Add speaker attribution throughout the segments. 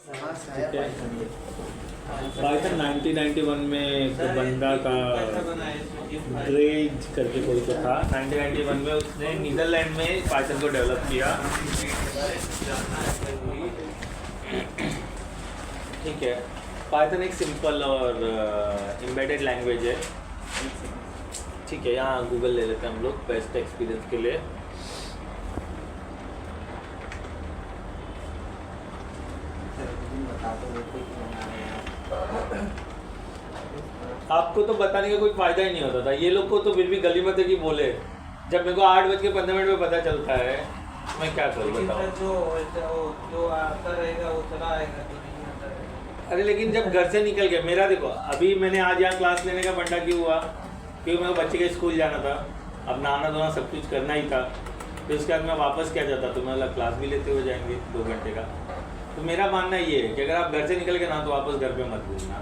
Speaker 1: Python 1991 में एक बंदा का ग्रेज करके कोई तो था 1991 में, उसने नीदरलैंड में पाइथन को डेवलप किया। ठीक है, पाइथन एक सिंपल और एम्बेडेड लैंग्वेज है। ठीक है, यहाँ गूगल ले लेते हैं हम लोग बेस्ट एक्सपीरियंस के लिए। आपको तो बताने का कोई फायदा ही नहीं होता था, ये लोग को तो फिर भी गली में की बोले। जब मेरे को 8:15 में पता चलता है मैं क्या करूँ बताओ।
Speaker 2: जो आता रहेगा वो चला आएगा, जो नहीं आता रहेगा।
Speaker 1: अरे लेकिन जब घर से निकल गया, मेरा देखो अभी मैंने आज यहाँ क्लास लेने का फंडा क्यों हुआ, क्योंकि मेरे बच्चे के स्कूल जाना था, अब नहाना धोना सब कुछ करना ही था। फिर उसके बाद मैं वापस क्या जाता तो मैं क्लास भी लेते हुए जाएंगे 2 घंटे का। तो मेरा मानना ये है कि अगर आप घर से निकल गए ना तो वापस घर पे मत घूमना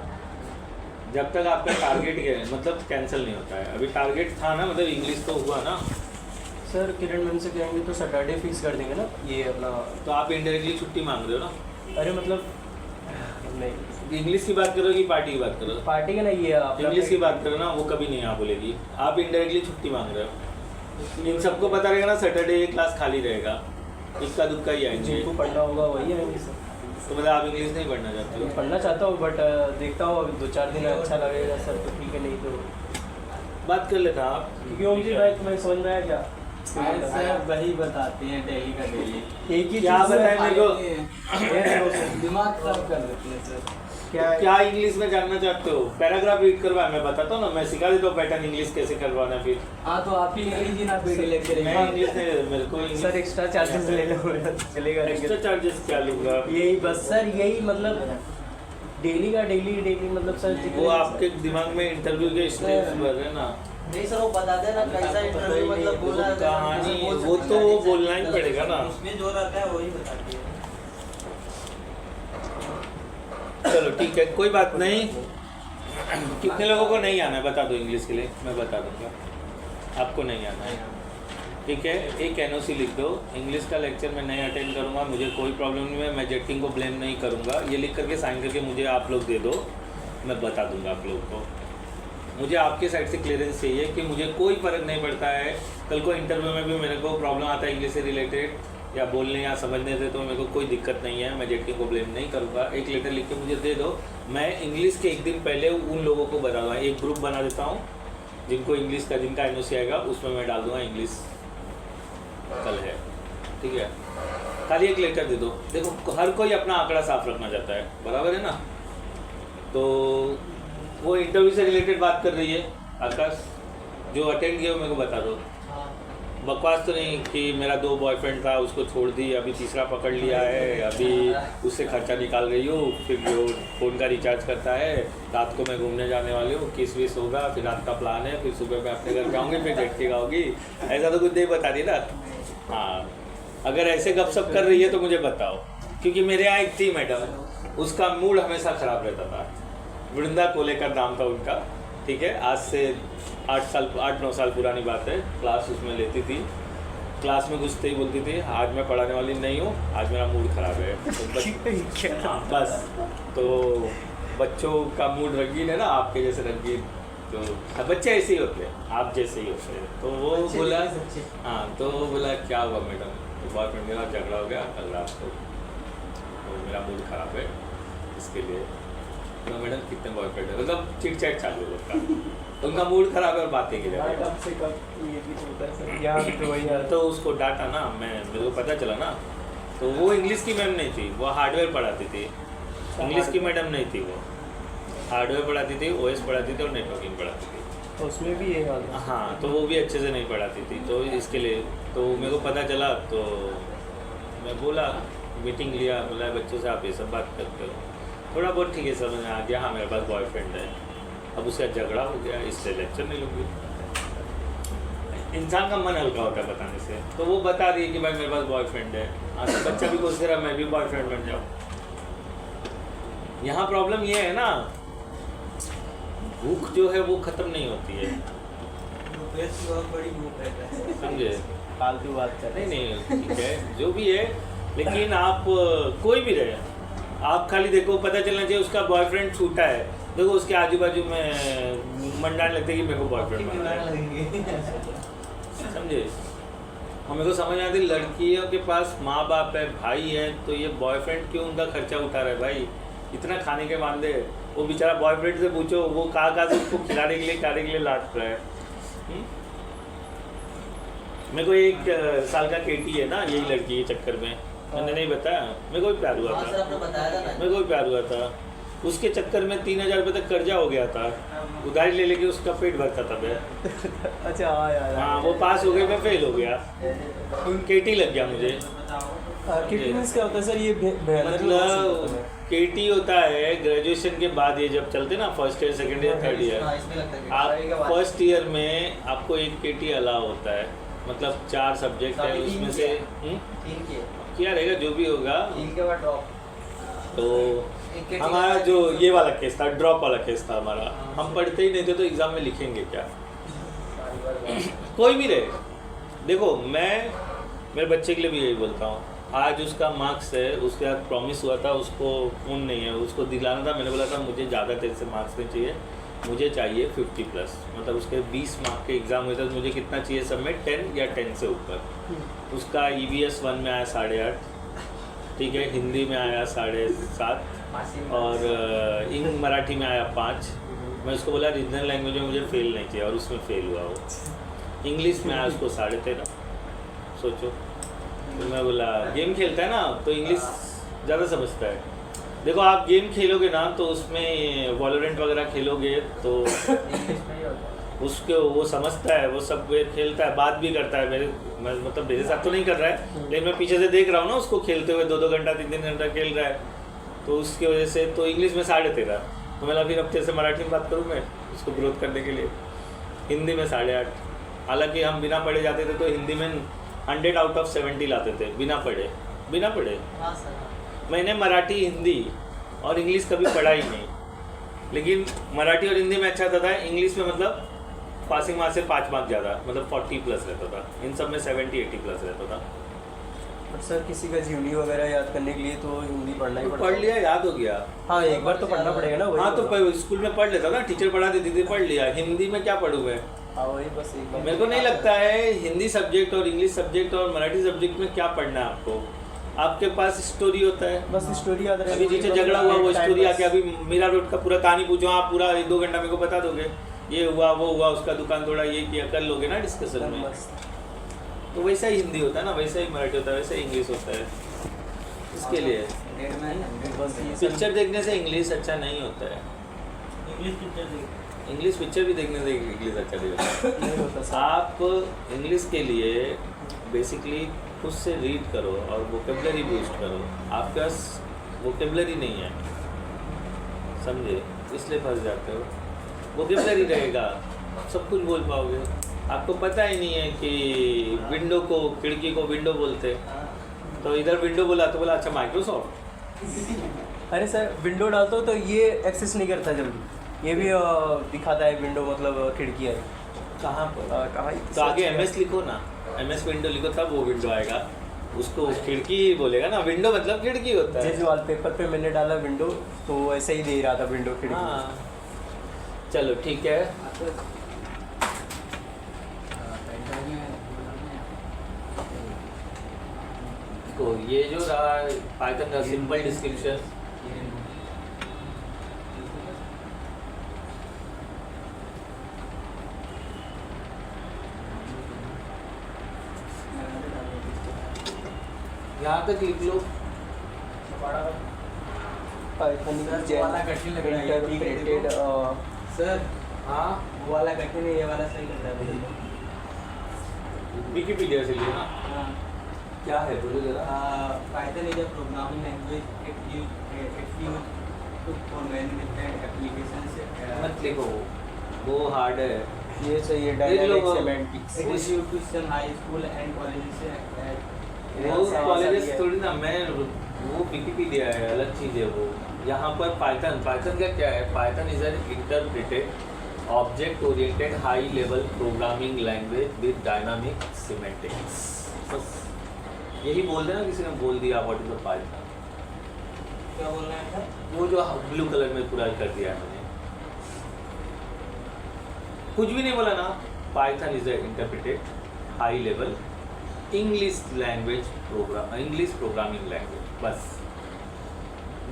Speaker 1: जब तक आपका टारगेट मतलब कैंसिल नहीं होता है। अभी टारगेट था ना, मतलब इंग्लिश तो हुआ ना।
Speaker 3: सर किरण मैम से कहेंगे तो सैटरडे फिक्स कर देंगे ना ये अपना।
Speaker 1: तो आप इनडायरेक्टली छुट्टी मांग रहे हो ना।
Speaker 3: अरे मतलब नहीं,
Speaker 1: इंग्लिश की बात करो कि पार्टी की बात करो।
Speaker 3: पार्टी का नहीं है, आप
Speaker 1: इंग्लिश की बात करो ना, वो कभी नहीं आप बोलेगी। आप इनडायरेक्टली छुट्टी मांग रहे हो। इन सबको पता रहेगा ना सैटरडे ये क्लास खाली रहेगा, इक्का दुक्का ही आएंगे।
Speaker 3: जिनको पढ़ना होगा वही आएंगे सर।
Speaker 1: तो मतलब आप इंग्लिश नहीं पढ़ना चाहते हो?
Speaker 3: पढ़ना चाहता हूँ बट देखता हूँ 2-4 दिन अच्छा लगेगा सर तो ठीक है, नहीं तो
Speaker 1: बात कर लेना आप।
Speaker 3: क्यों जी भाई तुम्हें समझ में आया क्या?
Speaker 2: सर वही बताते हैं डेली का डेली,
Speaker 3: एक ही
Speaker 1: क्या
Speaker 3: चीज़
Speaker 1: बताएं
Speaker 3: है।
Speaker 1: मेरे को?
Speaker 2: दिमाग खराब कर देते हैं सर।
Speaker 1: क्या इंग्लिश में जानना चाहते हो? पैराग्राफ रीड करवाया, मैं बताता हूँ ना, मैं सिखा देता हूँ पैटर्न इंग्लिश कैसे करवाना। फिर
Speaker 2: हाँ तो आप ही ले लीजिए ना पीडी लेक्चर।
Speaker 1: मैं इंग्लिश नहीं, मेरे को
Speaker 3: सर एक्स्ट्रा चार्जेस ले लो चलेगा।
Speaker 1: एक्स्ट्रा चार्जेस क्या लूँगा?
Speaker 3: यही बस सर, यही मतलब डेली का डेली मतलब सर
Speaker 1: वो आपके दिमाग में इंटरव्यू के स्टेप्स भर है ना।
Speaker 2: नहीं सर वो बता देना कैसा इंटरव्यू मतलब बोला
Speaker 1: कहानी वो तो बोलना ही पड़ेगा ना।
Speaker 2: उसमें जो रहता है वही बताती है।
Speaker 1: चलो ठीक है, कोई बात नहीं। कितने लोगों को नहीं आना है बता दो इंग्लिश के लिए, मैं बता दूंगा। आपको नहीं आना है, ठीक है। एक एनओसी लिख दो, इंग्लिश का लेक्चर मैं नहीं अटेंड करूंगा, मुझे कोई प्रॉब्लम नहीं है, मैं जेटिंग को ब्लेम नहीं करूंगा। ये लिख करके साइन करके मुझे आप लोग दे दो, मैं बता दूंगा आप लोग को। मुझे आपके साइड से क्लियरेंस चाहिए कि मुझे कोई फ़र्क नहीं पड़ता है। कल को इंटरव्यू में भी मेरे को प्रॉब्लम आता है इंग्लिश से रिलेटेड या बोलने या समझने से, तो मेरे को कोई दिक्कत नहीं है, मैं जेटिंग को ब्लेम नहीं करूँगा। एक लेटर लिख के मुझे दे दो, मैं इंग्लिश के एक दिन पहले उन लोगों को बता दूँगा। एक ग्रुप बना देता हूँ जिनको इंग्लिश का जिनका एनओसी आएगा उसमें मैं डाल दूँगा इंग्लिश कल है, ठीक है। खाली एक लेटर दे दो। देखो हर कोई अपना आंकड़ा साफ रखना चाहता है, बराबर है ना। तो वो इंटरव्यू से रिलेटेड बात कर रही है आकाश, जो अटेंड किया मेरे को बता दो। बकवास तो नहीं कि मेरा 2 बॉयफ्रेंड था उसको छोड़ दी, अभी तीसरा पकड़ लिया है, अभी उससे खर्चा निकाल रही हूँ, फिर जो फ़ोन का रिचार्ज करता है, रात को मैं घूमने जाने वाली हूँ, किस विस होगा, फिर रात का प्लान है, फिर सुबह मैं अपने घर जाऊँगी, फिर डेट के गाऊँगी। ऐसा तो कुछ नहीं बता दी ना। हाँ, अगर ऐसे गपशप कर रही है तो मुझे बताओ, क्योंकि मेरे यहाँ एक थी मैडम, उसका मूड हमेशा ख़राब रहता था। वृंदा कोलेकर नाम था उनका, ठीक है। आज से 8-9 साल पुरानी बात है। क्लास उसमें लेती थी, क्लास में घुसते ही बोलती थी आज मैं पढ़ाने वाली नहीं हूँ, आज मेरा मूड ख़राब है। तो बस तो बच्चों का मूड रंगीन है ना, आपके जैसे रंगीन, तो बच्चे ऐसे ही होते हैं, आप जैसे ही होते हैं। तो वो बोला, हाँ तो वो बोला क्या हुआ मैडम, तो बॉयफ्रेंड मेरा झगड़ा हो गया कल रात को, तो मेरा मूड ख़राब है इसके लिए। तो मैडम कितने बॉयफ्रेंड है, मतलब चिट चैट चालू है उसका, उनका मूड खराब है और बातें की जाए।
Speaker 3: कब से कब ये भी होता है सर, यहाँ भी तो वही है।
Speaker 1: तो उसको डांटा ना, मेरे को पता चला ना। तो वो इंग्लिश की मैम नहीं थी, वो हार्डवेयर पढ़ाती थी। इंग्लिश की मैडम नहीं थी, वो हार्डवेयर पढ़ाती थी, ओएस पढ़ाती थी और नेटवर्किंग पढ़ाती थी।
Speaker 3: तो उसमें भी ये हाल है।
Speaker 1: हाँ, तो वो भी अच्छे से नहीं पढ़ाती थी, तो इसके लिए तो मेरे को पता चला। तो मैं बोला, मीटिंग लिया, बोला बच्चों से आप ये सब बात करते हो, थोड़ा बहुत ठीक है समझ में आ गया, हाँ मेरे पास बॉयफ्रेंड है, अब उसका झगड़ा हो गया, इससे लेक्चर नहीं लूँगी। इंसान का मन हल्का होता है बताने से। तो वो बता रही है कि भाई मेरे पास बॉयफ्रेंड है, हाँ तो बच्चा भी कोशिश कर रहा मैं भी बॉयफ्रेंड बन जाऊँ। यहाँ प्रॉब्लम ये है ना, भूख जो है वो ख़त्म नहीं होती है,
Speaker 2: बड़ी भूख है,
Speaker 1: समझे।
Speaker 3: फालतू बात कर
Speaker 1: नहीं ठीक है जो भी है, लेकिन आप कोई भी रहे, आप खाली देखो, पता चलना चाहिए उसका बॉयफ्रेंड छूटा है, देखो उसके आजू बाजू में मंडाने लगते कि मेरे को बॉयफ्रेंड बना है, समझे। और मेरे को समझ आती लड़कियों के पास माँ बाप है, भाई है, तो ये बॉयफ्रेंड क्यों उनका खर्चा उठा रहा है भाई, इतना खाने के बांधे। वो बेचारा बॉयफ्रेंड से पूछो वो कहाँ से उसको खिलाने के लिए लाट रहा है। मेरे को 1 साल का केटी है ना, यही लड़की के चक्कर में, मैंने नहीं बताया, मेरे को भी प्यार हुआ था, मेरे को भी प्यार हुआ था। उसके चक्कर में 3000 रुपये तक कर्जा हो गया था, उधारी ले लेके उसका पेट भरता था मैं।
Speaker 3: अच्छा हाँ यार,
Speaker 1: हाँ वो पास हो गया, मैं फेल हो गया, केटी लग गया मुझे।
Speaker 3: केटी मींस क्या होता है सर? ये
Speaker 1: मतलब केटी होता है ग्रेजुएशन के बाद, ये जब चलते ना first year, second year, third year, आप फर्स्ट ईयर में आपको 1 केटी अलाउ होता है, मतलब 4 सब्जेक्ट है उसमें से क्या रहेगा जो भी होगा। तो हमारा जो ये वाला केस था, ड्रॉप वाला केस था हमारा, हम पढ़ते ही नहीं थे तो एग्जाम में लिखेंगे क्या। कोई भी रहे, देखो मैं मेरे बच्चे के लिए भी यही बोलता हूँ, आज उसका मार्क्स है, उसके बाद प्रॉमिस हुआ था उसको, फोन नहीं है, उसको दिलाना था। मैंने बोला था मुझे ज़्यादा तेरे से मार्क्स नहीं चाहिए, मुझे चाहिए 50+, मतलब उसके 20 मार्क के एग्ज़ाम हुए थे, तो मुझे कितना चाहिए सब में 10 या 10 से ऊपर। उसका EVS 1 में आया 8.5, ठीक है, हिंदी में आया 7.5, और मराठी में आया 5। मैं उसको बोला रीजनल लैंग्वेज में मुझे फेल नहीं चाहिए, और उसमें फेल हुआ वो। इंग्लिश में आया उसको 13.5, सोचो। तो मैं बोला गेम खेलता है ना तो इंग्लिश ज़्यादा समझता है। देखो आप गेम खेलोगे ना तो उसमें वॉलोरेंट वगैरह खेलोगे तो उसके वो समझता है, वो सब खेलता है, बात भी करता है। मतलब मेरे साथ तो नहीं कर रहा है, लेकिन मैं पीछे से देख रहा हूँ ना उसको खेलते हुए, 2-2 घंटा 3-3 घंटा खेल रहा है, तो उसकी वजह से तो इंग्लिश में 13.5। तो मैं फिर अब से मराठी में बात करूँ मैं उसको ग्रोथ करने के लिए। हिंदी में 8.5, हालांकि हम बिना पढ़े जाते थे तो हिंदी में 100 आउट ऑफ 70 लाते थे, बिना पढ़े। मैंने मराठी, हिंदी और इंग्लिश कभी पढ़ा ही नहीं, लेकिन मराठी और हिंदी में अच्छा था, इंग्लिश में मतलब पासिंग मार्क्स से 5 मार्क ज़्यादा, मतलब 40+ रहता था, इन सब में 70-80+ रहता था।
Speaker 3: बट सर किसी का जीवनी वगैरह याद करने के लिए तो हिंदी पढ़ना ही पड़ता है।
Speaker 1: पढ़ लिया, याद हो गया।
Speaker 3: हाँ एक बार तो पढ़ना पड़ेगा ना।
Speaker 1: हाँ तो स्कूल में पढ़ लेता ना, टीचर पढ़ा देती थी, पढ़ लिया। हिंदी में क्या पढ़ूँ मैं?
Speaker 3: हाँ वही बस एक बार।
Speaker 1: मेरे को नहीं लगता है हिंदी सब्जेक्ट और इंग्लिश सब्जेक्ट और मराठी सब्जेक्ट में क्या पढ़ना है आपको। आपके पास स्टोरी होता है,
Speaker 3: बस स्टोरी याद रहे।
Speaker 1: अभी जिससे झगड़ा हुआ वो स्टोरी आके अभी मीरा रोड का पूरा कहानी पूछो, आप पूरा 1-2 घंटा मेरे को बता दोगे, ये हुआ वो हुआ, उसका दुकान तोड़ा, ये किया, कर लोगे ना डिस्कशन में। तो वैसा ही हिंदी होता है ना, वैसा ही मराठी होता है, वैसा ही इंग्लिश होता है। इसके लिए पिक्चर देखने से इंग्लिश अच्छा नहीं होता है। इंग्लिश पिक्चर भी देखने से इंग्लिश अच्छा नहीं होता। आप इंग्लिश के लिए बेसिकली खुद से रीड करो और वोकेबलरी बूस्ट करो। आपके पास वोकेबलरी नहीं है, समझे, इसलिए फंस जाते हो। वोकेबलरी रहेगा सब कुछ बोल पाओगे। आपको पता ही नहीं है कि विंडो को, खिड़की को विंडो बोलते, तो इधर विंडो बोला तो बोला अच्छा माइक्रोसॉफ्ट।
Speaker 3: अरे सर विंडो डालते हो तो ये एक्सेस नहीं करता जल्दी, ये भी दिखाता है विंडो मतलब खिड़की है।
Speaker 1: कहाँ पर? कहाँ? तो आगे MS लिखो ना, MS विंडो लिखो, तब वो विंडो आएगा। उसको खिड़की बोलेगा ना, विंडो मतलब खिड़की होता है।
Speaker 3: जिस वॉलपेपर पे मैंने डाला विंडो तो ऐसे ही दे रहा था विंडो खिड़की।
Speaker 1: हाँ चलो ठीक है। तो ये जो रहा पाइथन का सिंपल डिस्क्रिप्शन, यहाँ तक लिख लो।
Speaker 3: पाइथन इंटीग्रेटेड
Speaker 2: सर
Speaker 1: हाँ
Speaker 2: वो वाला कठिन है, ये वाला सही लग रहा है।
Speaker 1: विकिपीडिया से लियो ना।
Speaker 2: हाँ।
Speaker 1: क्या है बोलो जरा।
Speaker 2: Python is a programming language. It used for many different applications.
Speaker 1: मत लिखो, वो हार्ड है।
Speaker 3: ये सही है, dynamic semantics.
Speaker 2: It is used to some high school and colleges.
Speaker 1: वो कॉलेजेस थोड़ी ना, मैं वो विकिपीडिया है, अलग चीज़ है वो। यहाँ पर पाइथन का क्या है? Python is an interpreted object oriented high level programming language with dynamic semantics. बस यही बोल देना, किसी ने बोल दिया व्हाट इज द पाइथन।
Speaker 2: क्या बोलना है सर?
Speaker 1: वो जो ब्लू कलर में पूरा कर दिया है मैंने, कुछ भी नहीं बोला ना। Python is interpreted high level English language program, English programming language, बस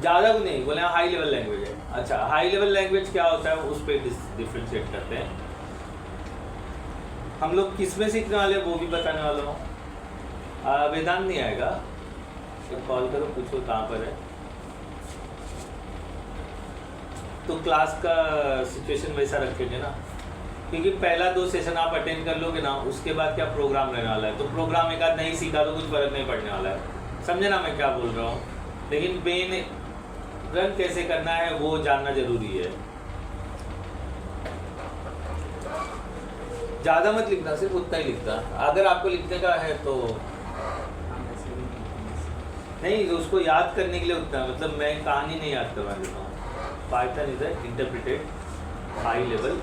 Speaker 1: ज़्यादा कुछ नहीं बोले। हाई लेवल लैंग्वेज है। अच्छा, हाई लेवल लैंग्वेज क्या होता है उस पर डिफ्रेंशिएट करते हैं हम लोग। किस में सीखने वाले वो भी बताने वाला हूँ। वेदांत नहीं आएगा तो कॉल करो, पूछो कहाँ पर है। तो क्लास का सिचुएशन वैसा रखेंगे ना, क्योंकि पहला 2 सेशन आप अटेंड कर लोगे ना, उसके बाद क्या प्रोग्राम रहने वाला है। तो प्रोग्राम एक आध नहीं सीखा तो कुछ फर्क नहीं पड़ने वाला है। समझे ना मैं क्या बोल रहा हूँ। लेकिन मेन रन कैसे करना है वो जानना जरूरी है। ज़्यादा मत लिखना, सिर्फ उतना ही लिखना। अगर आपको लिखने का है तो नहीं, तो उसको याद करने के लिए उतना, मतलब मैं कहानी नहीं याद करवा देता हूँ। Python is interpreted high level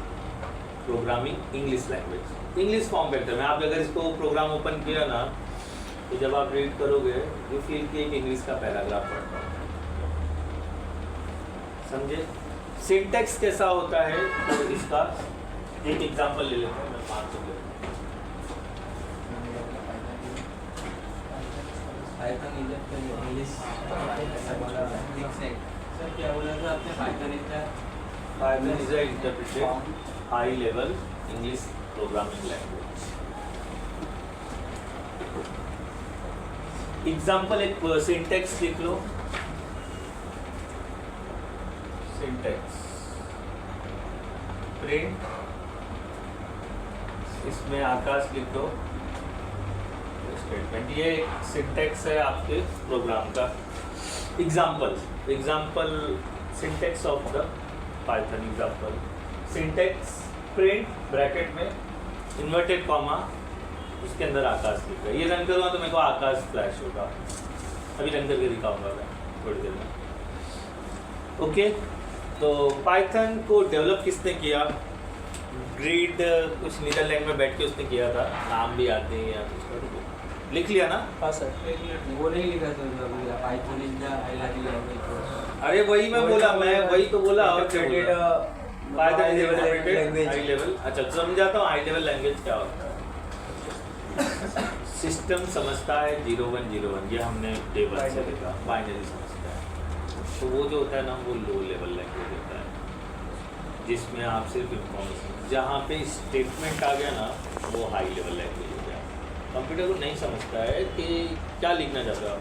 Speaker 1: programming English language, English form factor में। आप अगर इसको प्रोग्राम ओपन किया ना, तो जब आप रीड करोगे यू फील कि एक इंग्लिश का पैराग्राफ पढ़ता हूँ। समझे? सिंटेक्स कैसा होता है तो इसका एक एग्जांपल ले लेते हैं। मैं 500 ले लेता हूँ।
Speaker 2: पाइथन इज इंग्लिश सर क्या बोला था आपने? Python
Speaker 1: is interpreted high level English programming language. Example एक सिंटेक्स लिख लो। सिंटेक्स प्रिंट, इसमें आकाश लिख दो स्टेटमेंट। ये सिंटेक्स है आपके प्रोग्राम का। Example syntax of the Python. Example syntax print bracket में इन्वर्टेड कॉमा, उसके अंदर आकाश लिख रहा है। ये रन करूँगा तो मेरे को आकाश फ्लैश होगा। अभी रन करके दिखाऊंगा मैं थोड़ी देर में। ओके, तो पाइथन को डेवलप किसने किया? ग्रीड कुछ नीदरलैंड में बैठ के उसने किया था। नाम भी आते हैं या कुछ लिख लिया ना?
Speaker 3: हाँ सर।
Speaker 2: वो नहीं लिखा sir, Python is the high level language.
Speaker 1: अरे वही मैं बोला, मैं वही तो बोला। और Python is
Speaker 3: language
Speaker 1: high level. अच्छा, समझाता हूँ हाई लेवल लैंग्वेज क्या होता है। सिस्टम समझता है 0101, ये हमने टेबल से देखा। बाइनरी समझता है। तो वो जो होता है ना, वो लो लेवल लैंग्वेज होता है, जिसमें आप सिर्फ इंफॉर्मेशन, जहाँ पे स्टेटमेंट आ गया ना, वो हाई लेवल लैंग्वेज हो गया। कंप्यूटर को नहीं समझता है कि क्या लिखना चाहते हो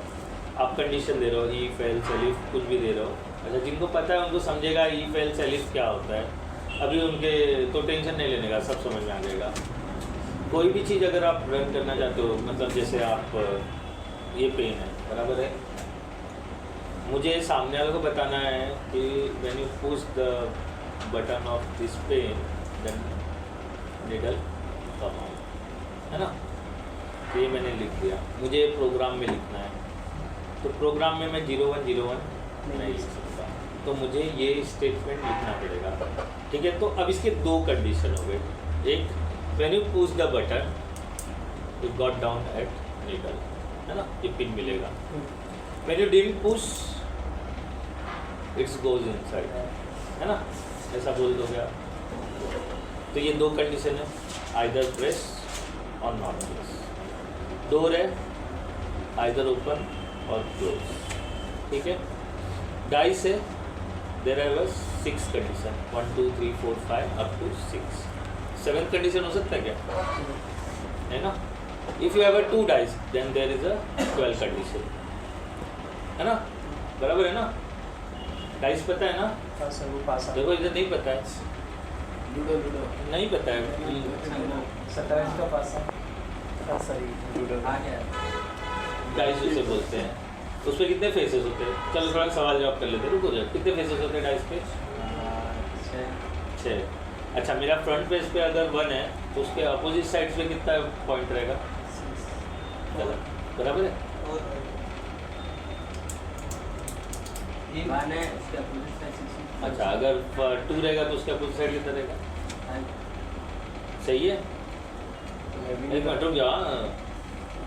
Speaker 1: आप कंडीशन दे रहे हो, ई फेल्स एलिफ कुछ भी दे रहे हो। अच्छा, जिनको पता है उनको समझेगा ई फेल्स एलिफ क्या होता है। अभी उनके तो टेंशन नहीं लेने का, सब समझ में आ जाएगा। कोई भी चीज़ अगर आप रन करना चाहते हो, मतलब जैसे आप ये पेन है, बराबर है, मुझे सामने वाले को बताना है कि when you push the button of this pen then needle come out, है ना। ये मैंने लिख दिया, मुझे प्रोग्राम में लिखना है, तो प्रोग्राम में मैं 0101 नहीं लिख सकता, तो मुझे ये स्टेटमेंट लिखना पड़ेगा। ठीक है, तो अब इसके 2 कंडीशन हो गए। एक, when you push the button you got down at needle, है ना, ये पिन मिलेगा। When you didn't push it's goes inside, है ना, ऐसा बोल दोगे आप। तो ये 2 कंडीशन है, आइदर प्रेस और नॉट प्रेस। डोर है, आइदर ओपन और क्लोज। ठीक है, डाइस है, there are 6 condition, 1 2 3 4 5 up to 6। 7th condition हो सकता है क्या, है ना। If you have 2 dice then there is a 12 condition, है ना, बराबर है ना। डाइस पता है ना?
Speaker 3: हाँ सर, वो पास आ
Speaker 1: देखो इधर नहीं पता है,
Speaker 3: लूडो
Speaker 1: नहीं पता है।
Speaker 3: 27 का पास है। हाँ सर, लूडो
Speaker 2: आ गया।
Speaker 1: डाइस उसे बोलते हैं। उस पर कितने फेसेस होते हैं? चलो थोड़ा सवाल जवाब कर लेते हैं, रुको जाओ। कितने फेसेस होते हैं डाइस पे? 6। अच्छा, मेरा फ्रंट पेज पे अगर 1 है तो उसके अपोजिट साइड पे कितना पॉइंट रहेगा? बराबर है। अच्छा, अगर 2 रहेगा तो उसके अपोजिट साइड कितना रहेगा? सही है। एक मिनट रुक जाओ,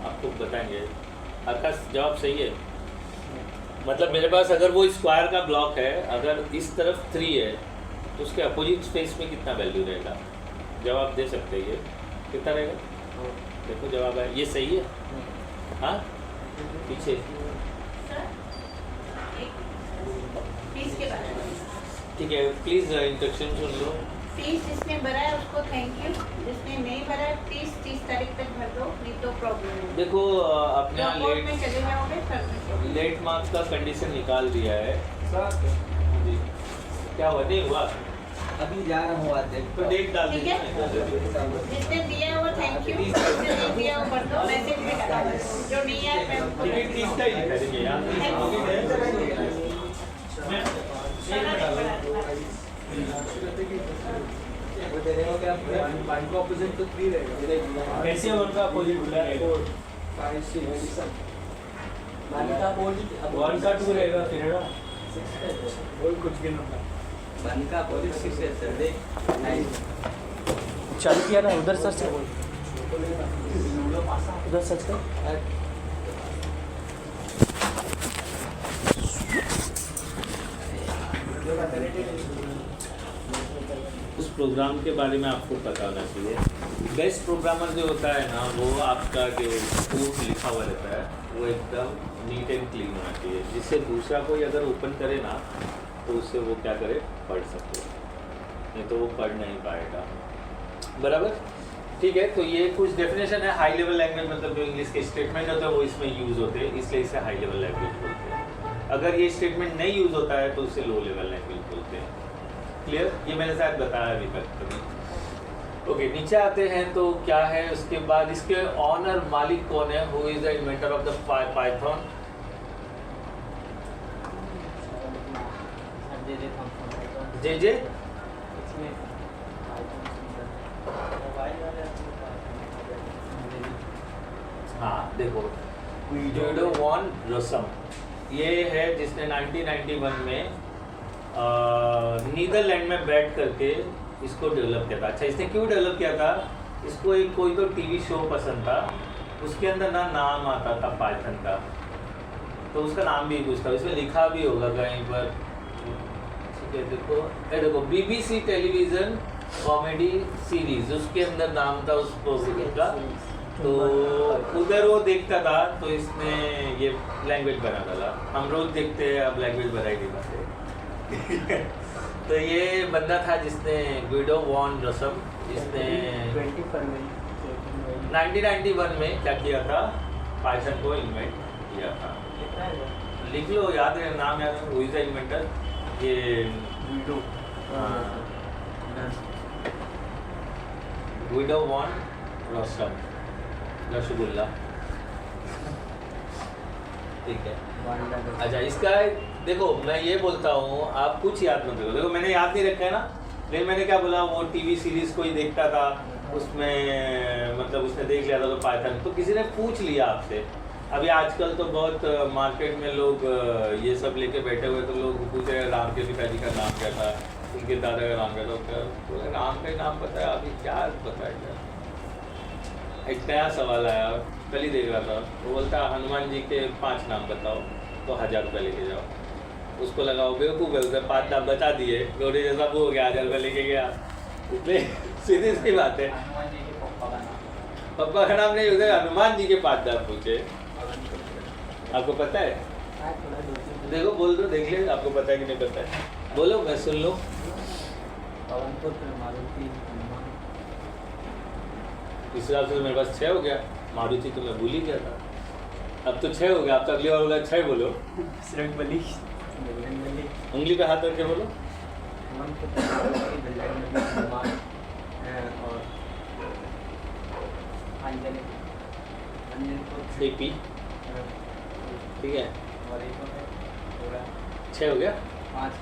Speaker 1: आपको बताएंगे। आकाश, जवाब सही है। मतलब मेरे पास अगर वो स्क्वायर का ब्लॉक है, अगर इस तरफ 3 है तो उसके अपोजिट स्पेस में कितना वैल्यू रहेगा? जवाब दे सकते हैं, ये कितना रहेगा? देखो जवाब है, ये सही है। हाँ पीछे
Speaker 4: फीस के बारे में,
Speaker 1: ठीक है, please instruction soon low.
Speaker 4: Fees जिसने भरा है उसको थैंक यू, जिसने नहीं भरा है प्लीज 30 तारीख तक भर दो, नहीं तो प्रॉब्लम है।
Speaker 1: देखो अपने यहाँ
Speaker 4: कोर्ट में चले जाओगे सर।
Speaker 1: लेट मार्क्स का कंडीशन निकाल दिया है जी। क्या हुआ? नहीं हुआ
Speaker 2: अभी जा रहा हूँ आज
Speaker 1: तो डेट डाल
Speaker 4: ठीक
Speaker 1: दीजिए
Speaker 4: है।
Speaker 1: ना।
Speaker 4: जिसने दिया है वो थैंक यू, जिसने नहीं दिया वो भर दो, मैसेज भी डाला है। जो नहीं है मैं
Speaker 1: टिकट 30 का ही लिखा देखिए यहाँ
Speaker 2: वो दे रहे हो क्या? 1 का ऑपोजिट तो 3 रहेगा।
Speaker 3: कैसे उनका अपोजिट होता है?
Speaker 2: 4 5 6 1 का ऑपोजिट
Speaker 3: 1 का 2 रहेगा फिर है ना?
Speaker 2: 6 और कुछ गिन होगा। 1 का ऑपोजिट 6 है सर, देख 9
Speaker 3: चालू किया ना, उधर सर्च कर, उधर सर्च कर।
Speaker 1: उस प्रोग्राम के बारे में आपको पता होना चाहिए। बेस्ट प्रोग्रामर जो होता है ना, वो आपका जो कोड लिखा हुआ रहता है वो एकदम नीट एंड क्लीन होना चाहिए, जिससे दूसरा कोई अगर ओपन करे ना तो उससे वो क्या करे, पढ़ सके, नहीं तो वो पढ़ नहीं पाएगा। बराबर, ठीक है। तो ये कुछ डेफिनेशन है। हाई लेवल लैंग्वेज मतलब जो इंग्लिश के स्टेटमेंट होते हैं वो इसमें यूज़ होते हैं, इसलिए इसे हाई लेवल लैंग्वेज बोलते हैं। अगर ये स्टेटमेंट नहीं यूज़ होता है तो उसे लो लेवल लैंग्वेज बोलते हैं। क्लियर? ये मैंने शायद बताया अभी तक कभी। ओके, नीचे आते हैं तो क्या है उसके बाद, इसके ऑनर मालिक कौन है? Who is the inventor of the Python? जे हाँ देखो, विडो वॉन रसम ये है जिसने 1991 में नीदरलैंड में बैठ करके इसको डेवलप किया था। अच्छा, इसने क्यों डेवलप किया था? इसको एक कोई तो टीवी शो पसंद था, उसके अंदर ना नाम आता था पाइथन का, तो उसका नाम भी कुछ था, इसमें लिखा भी होगा कहीं पर। ठीक है, देखो ये देखो, BBC टेलीविज़न कॉमेडी सीरीज, उसके अंदर नाम था उस प्रोग्राम का, तो उधर वो देखता था तो इसने ये लैंग्वेज बना डाला। हम रोज देखते हैं, अब लैंग्वेज बनाई नहीं पाते। तो ये बंदा था जिसने विडो वॉन रसम, जिसने 1991 में क्या किया था, पाइथन को इन्वेंट किया था। लिख लो, याद है नाम, याद है, हु इज द इन्वेंटर? ये विडो वॉन रसम, रसगुल्ला। ठीक है, अच्छा इसका देखो, मैं ये बोलता हूँ आप कुछ याद मत रखो। देखो मैंने याद नहीं रखा है ना, लेकिन मैंने क्या बोला, वो टीवी सीरीज कोई देखता था, उसमें मतलब उसने देख लिया था तो पाइथन, तो किसी ने पूछ लिया आपसे। अभी आजकल तो बहुत मार्केट में लोग ये सब लेके बैठे हुए, तो लोग पूछे राम के पिताजी का नाम क्या था, उनके दादा का नाम क्या था, तो राम का ही नाम पता है, अभी क्या पता है? एक नया सवाल आया, कल ही देख रहा था, वो बोलता हनुमान जी के 5 नाम बताओ, तो 1000 रुपये लेके जाओ। उसको लगाओ बेवकूफ़ है, उसे 5 नाम बता दिए, गोरे जैसा वो हो गया, 1000 रुपये लेके गया। सीधी सी बात है, पप्पा का नाम नहीं, उधर हनुमान जी के 5 नाम पूछे। आपको पता है? देखो बोल दो, देख ले आपको पता है कि नहीं पता है, बोलो मैं सुन लूँ। इस हिसाब से मेरे पास 6 हो गया, मारुति तो मैं भूल ही गया था, अब तो 6 हो गया, अब तो अगली बार होगा 6 बोलो। उंगली पे हाथ रख के बोलो। एक पी, ठीक है, 6 हो गया।
Speaker 2: 5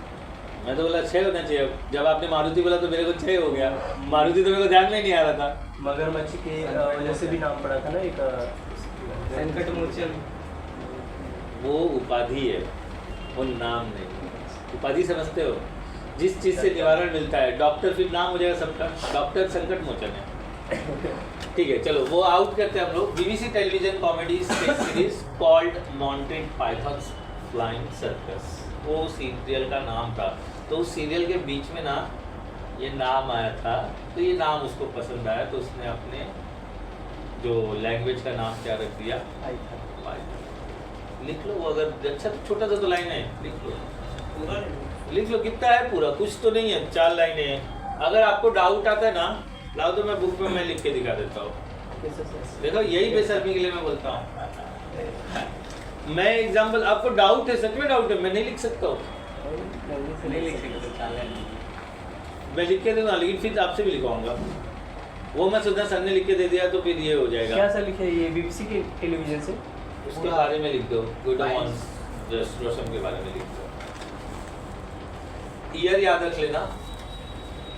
Speaker 1: मैं तो बोला 6 होना चाहिए, जब आपने मारुति बोला तो मेरे को 6 हो गया। मारुति तो मेरे को ध्यान में नहीं आ रहा था।
Speaker 3: मगरमच्छ के वजह से भी नाम पड़ा था ना एक,
Speaker 2: संकट मोचन।
Speaker 1: वो उपाधि है, वो नाम नहीं। उपाधि समझते हो, जिस चीज़ से निवारण मिलता है। डॉक्टर फिर नाम हो जाएगा सबका, डॉक्टर संकट मोचन है। ठीक है, चलो वो आउट करते हैं हम लोग। BBC television comedy series called Monty Python flying circus, वो सीरियल का नाम था। तो उस सीरियल के बीच में ना ये नाम आया था, तो ये नाम उसको पसंद आया, तो उसने अपने जो लैंग्वेज का नाम क्या रख दिया, पाइथन। लिख लो, वो अगर अच्छा छोटा सा तो लाइन है, लिख लो कितना है पूरा, कुछ तो नहीं है, 4 लाइनें हैं। अगर आपको डाउट आता है ना, लाओ तो मैं बुक में मैं लिख के दिखा देता हूँ। देखो यही बेशर्मी के लिए मैं बोलता हूँ। मैं एग्जाम्पल, आपको डाउट है, सच में डाउट है, मैं नहीं लिख सकता हूँ,
Speaker 2: नहीं लिख सकते,
Speaker 1: मैं लिख के दूंगा, लेकिन फिर आपसे भी लिखवाऊंगा। वो मैं सोचा सर ने लिख के दे दिया तो फिर ये हो जाएगा।
Speaker 3: क्या सर लिखे, ये बीबीसी के टेलीविजन से
Speaker 1: उसके बारे में लिख दो, गुड ऑन्स जस्ट रोशन के बारे में लिख दो। ईयर याद रख लेना,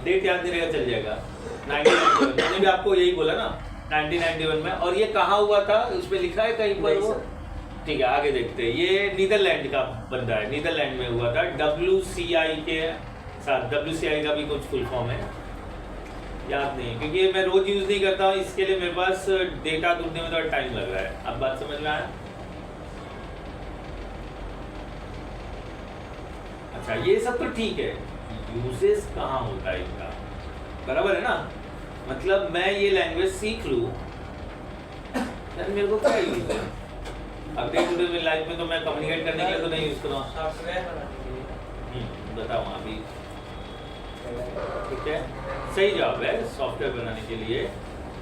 Speaker 1: डेट याद नहीं रहेगा चल जाएगा। 1991 मैंने भी आपको यही बोला ना, 1991 में। और ये कहाँ हुआ था उसमें लिखा है कहीं पर वो? ठीक है, आगे देखते हैं। ये नीदरलैंड का बंदा है, नीदरलैंड में हुआ था, WCI के साथ। WCI का भी कुछ फुल फॉर्म है, याद नहीं है क्योंकि मैं रोज यूज नहीं करता हूँ, इसके लिए मेरे पास डेटा ढूंढने में थोड़ा टाइम लग रहा है। अब बात समझ में आया? अच्छा, ये सब तो ठीक है, यूजेस कहाँ होता है इनका, बराबर है ना? मतलब मैं ये लैंग्वेज सीख लूँ, यार मेरे को क्या यूज है? अब डे टू डे लाइफ में तो मैं कम्युनिकेट करने के लिए तो नहीं यूज कर रहा हूँ। बताओ अभी, ठीक है, सही जवाब है सॉफ्टवेयर बनाने के लिए।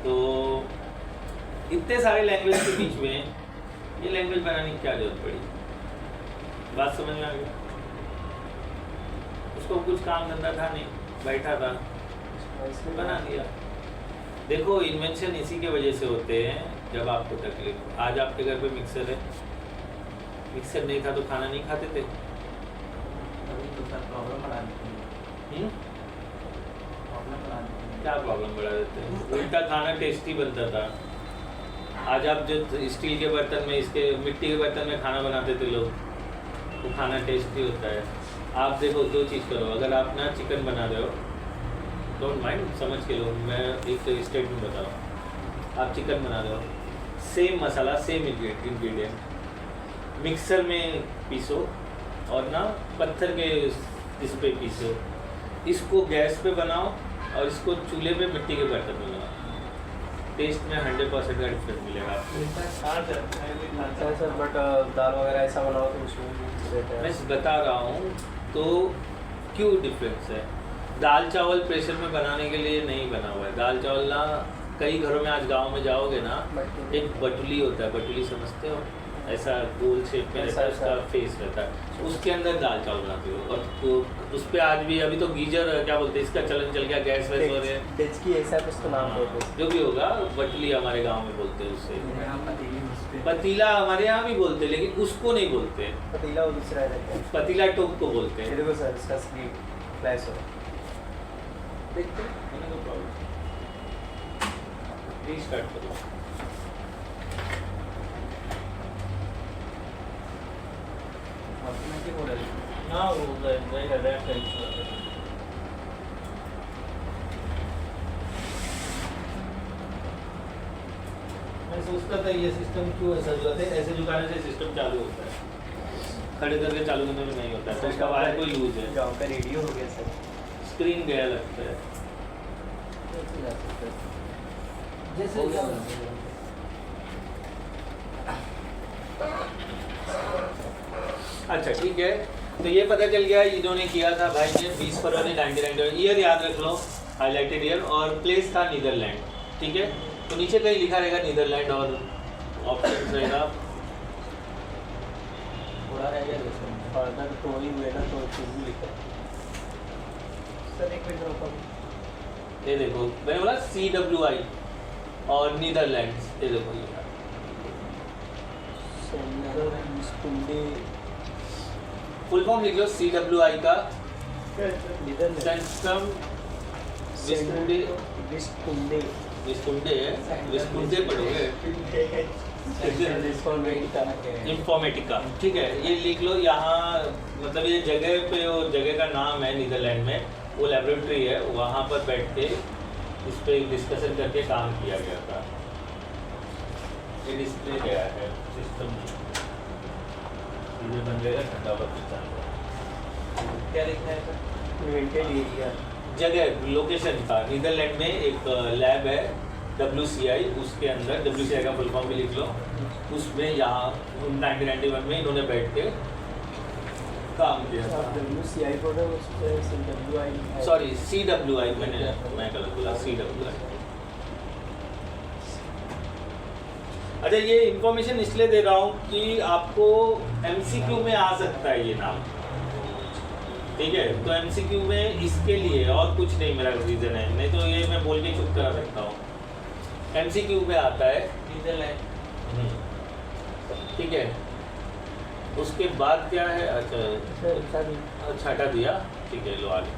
Speaker 1: तो इतने सारे लैंग्वेज के बीच में ये लैंग्वेज बनाने की क्या जरूरत पड़ी? बात समझ में आ गई? उसको कुछ काम धंधा था नहीं, बैठा था, बना दिया। देखो इन्वेंशन इसी के वजह से होते हैं जब आपको तकलीफ। आज आपके घर पे मिक्सर है, मिक्सर नहीं था तो खाना नहीं खाते थे। क्या प्रॉब्लम बढ़ा देते हैं? उल्टा खाना टेस्टी बनता था। आज आप जो स्टील के बर्तन में, इसके मिट्टी के बर्तन में खाना बनाते थे लोग, तो खाना टेस्टी होता है। आप देखो दो चीज़ करो, अगर आप ना चिकन बना रहे हो, डोंट माइंड, समझ के लो, मैं एक स्टेटमेंट बता रहा हूँ। आप चिकन बना रहे हो, सेम मसाला सेम इंग्रेडिएंट मिक्सर में पीसो और ना पत्थर के इस पे पीसो, इसको गैस पे बनाओ और इसको चूल्हे पे मिट्टी के बर्तन में बनाओ, टेस्ट में 100% का डिफरेंस मिलेगा आपको।
Speaker 3: सर बट दाल वगैरह ऐसा बनाओ तो उसमें
Speaker 1: मैं बता रहा हूँ तो क्यों डिफरेंस है। दाल चावल प्रेशर में बनाने के लिए नहीं बना हुआ है। दाल चावल ना कई घरों में, आज गांव में जाओगे ना, एक बटुली होता है, बटुली समझते हो, ऐसा गोल शेप में रहता है, उसका फेस रहता है, उसके अंदर दाल चावल बनाते हो। और तो उस पर आज भी, अभी तो गीजर क्या बोलते हैं, इसका चलन चल गया, गैस वैस हो रहे हैं,
Speaker 3: डेचकी ऐसा कुछ तो नाम बोलते हैं,
Speaker 1: जो भी होगा, बटुली हमारे गांव में बोलते हैं उससे। पतीला हमारे यहाँ भी बोलते हैं, लेकिन उसको नहीं बोलते,
Speaker 3: पतीला वो दूसरा रहता है,
Speaker 1: पतीला टोप को बोलते हैं।
Speaker 3: देखो सर इसका स्क्रीन फ्लैश हो,
Speaker 1: देखते हैं, नो प्रॉब्लम, रीस्टार्ट करो। हाँ वो मैं सोचता था ये सिस्टम क्यों ऐसा जुड़ा है, ऐसे झुकाने से सिस्टम चालू होता है, खड़े करके चालू करने में नहीं होता है, तो उसका वायर कोई लूज है।
Speaker 3: गाँव का रेडियो हो गया सर,
Speaker 1: स्क्रीन गया लगता है, जैसे अच्छा ठीक है। तो ये पता चल गया इन्होंने किया था भाई ने 20 फरवरी 1991, ईयर याद रख लो, हाईलाइटेड ईयर, और प्लेस था नीदरलैंड, ठीक है। तो नीचे कहीं लिखा रहेगा नीदरलैंड और ऑप्शन रहेगा,
Speaker 3: थोड़ा रह गया अगर तो ही हुए ना तो कुछ भी लिखा सर। एक मिनट रुको,
Speaker 1: ये देखो मैंने बोला CWI और नीदरलैंड्स, ये देखो लिखा, फुल फॉर्म लिख लो CWI का, सेंट्रम विस्कुंडे पढ़ोगे, इंफॉर्मेटिका, ठीक है, ये लिख लो यहाँ। मतलब ये जगह पे, वो जगह का नाम है नीदरलैंड में, वो लेबोरेटरी है, वहाँ पर बैठ के इस पे डिस्कशन करके काम किया गया था। ये डिस्प्ले गया है सिस्टम ये बन जाएगा ठंडा पाकिस्तान का।
Speaker 2: क्या लिखा है सर?
Speaker 3: Invented area.
Speaker 1: जगह लोकेशन था नीदरलैंड में एक लैब है WCI, उसके अंदर WCI का फुल फॉर्म भी लिख लो। उसमें यहाँ 1991 में इन्होंने बैठ के काम किया था।
Speaker 3: WCI बोला उससे CWI।
Speaker 1: सॉरी CWI, मैं गलत बोला, CWI। अच्छा, ये इन्फॉर्मेशन इसलिए दे रहा हूँ कि आपको MCQ में आ सकता है ये नाम, ठीक है? तो MCQ में इसके लिए और कुछ नहीं मेरा रीज़न है, नहीं तो ये मैं बोल के चुप करा सकता हूँ। MCQ में आता है, ठीक है? उसके बाद क्या है? अच्छा हटा दिया, ठीक है, लो आगे।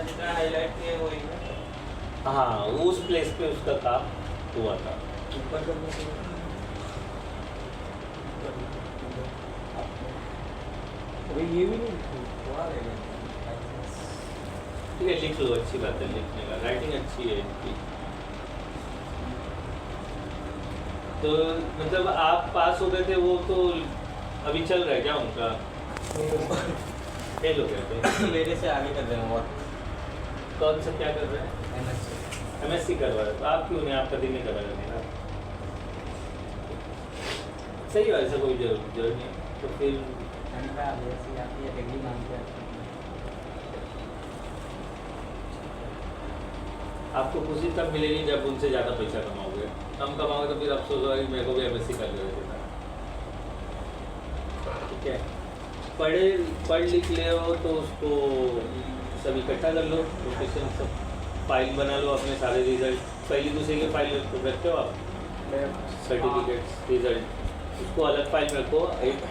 Speaker 2: जितना हाईलाइट किया वही है।
Speaker 1: हाँ, उस प्लेस पे उसका काम हुआ था।
Speaker 3: ऊपर करने के अभी ये भी नहीं
Speaker 1: ठीक है, लिख लो, अच्छी बात है लिखने का, राइटिंग अच्छी है इनकी। तो मतलब आप पास हो गए थे, वो तो अभी चल रहा है क्या उनका? फेल हो गए थे?
Speaker 2: मेरे से आगे कर रहे हैं और
Speaker 1: कौन सा क्या कर रहे हैं? MSc करवा रहे, तो आप क्यों नहीं, आपका दिल नहीं कर रहा मेरा? सही है, ऐसा कोई जरूर नहीं है। तो फिर
Speaker 2: डिग्री मांगते हैं।
Speaker 1: आपको खुशी तब मिलेगी जब उनसे ज़्यादा पैसा कमाओगे। कम कमाओगे तो फिर अफसोस होगा कि मेरे को भी MSc कर लेना था, ठीक है? पढ़ लिख ले हो तो उसको सब इकट्ठा कर लो, लोकेशन सब फाइल बना लो, अपने सारे रिजल्ट पहली दूसरे के फाइल रखते हो आप, सर्टिफिकेट्स रिजल्ट, उसको अलग फाइल में रखो।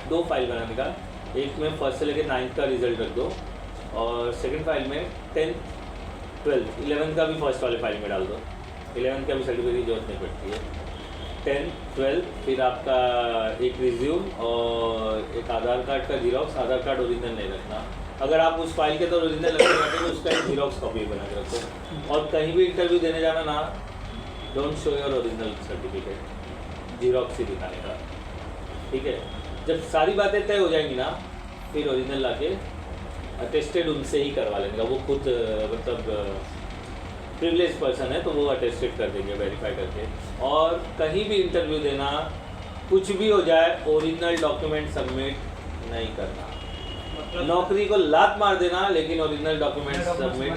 Speaker 1: दो फाइल बनाने का, एक में फर्स्ट से लेकर 9th का रिजल्ट रख दो, और सेकंड फाइल में 10th 12th 11th का भी फर्स्ट वाले फाइल में डाल दो। 11th का भी सर्टिफिकेट की जरूरत नहीं पड़ती है। 10th 12th फिर आपका एक रिज्यूम और एक आधार कार्ड का जीरोक्स, आधार कार्ड ओरिजिनल नहीं रखना। अगर आप उस फाइल के तो ओरिजिनल रखते हैं तो उसका एक जीरोक्स कॉपी बना के रखो। और कहीं भी इंटरव्यू देने जाना ना, don't show your original certificate, xerox ही दिखाने का, ठीक है? जब सारी बातें तय हो जाएंगी ना, फिर ओरिजिनल लाके अटेस्टेड उनसे ही करवा लेंगे। वो खुद मतलब प्रिविलेज पर्सन है तो वो अटेस्टेड कर देंगे वेरीफाई करके। और कहीं भी इंटरव्यू देना, कुछ भी हो जाए, ओरिजिनल डॉक्यूमेंट सबमिट नहीं करना। नौकरी को लात मार देना, लेकिन ओरिजिनल डॉक्यूमेंट सबमिट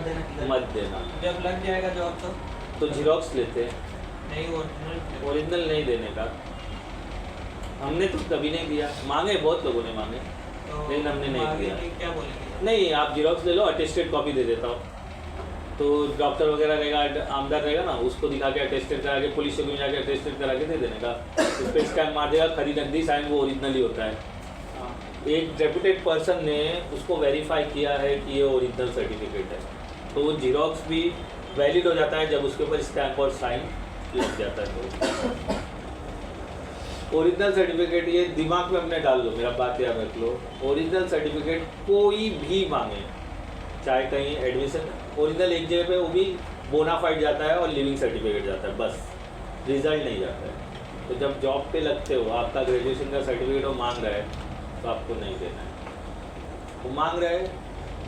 Speaker 1: मत देना।
Speaker 2: जब लग जाएगा जॉब
Speaker 1: तो जीरोक्स लेते हैं,
Speaker 2: नहीं,
Speaker 1: ओरिजिनल नहीं देने का। हमने तो कभी नहीं दिया, मांगे बहुत लोगों ने मांगे, लेकिन हमने नहीं दिया।
Speaker 2: क्या बोलेंगे?
Speaker 1: नहीं, आप जीरोक्स ले लो, अटेस्टेड कॉपी दे देता हूँ। तो डॉक्टर वगैरह रहेगा, आमदार रहेगा ना, उसको दिखा के अटेस्टेड करा के, पुलिस चौकी में जाके अटेस्टेड करा के दे देने का। उस पर स्टैम्प मार देगा, खरी नकदी साइन, वो ओरिजिनल ही होता है। एक रेपुटेड पर्सन ने उसको वेरीफाई किया है कि ये ओरिजिनल सर्टिफिकेट है, तो वो जीरोक्स भी वैलिड हो जाता है जब उसके ऊपर स्टैम्प और साइन लग जाता है। तो ओरिजिनल सर्टिफिकेट ये दिमाग में अपने डाल लो, मेरा बात याद रख लो। ओरिजिनल सर्टिफिकेट कोई भी मांगे, चाहे कहीं एडमिशन, ओरिजिनल एक जगह पे वो भी बोनाफाइड जाता है और लिविंग सर्टिफिकेट जाता है, बस रिजल्ट नहीं जाता है। तो जब जॉब पे लगते हो, आपका ग्रेजुएशन का सर्टिफिकेट वो मांग रहा है, तो आपको नहीं देना है। वो मांग रहा है,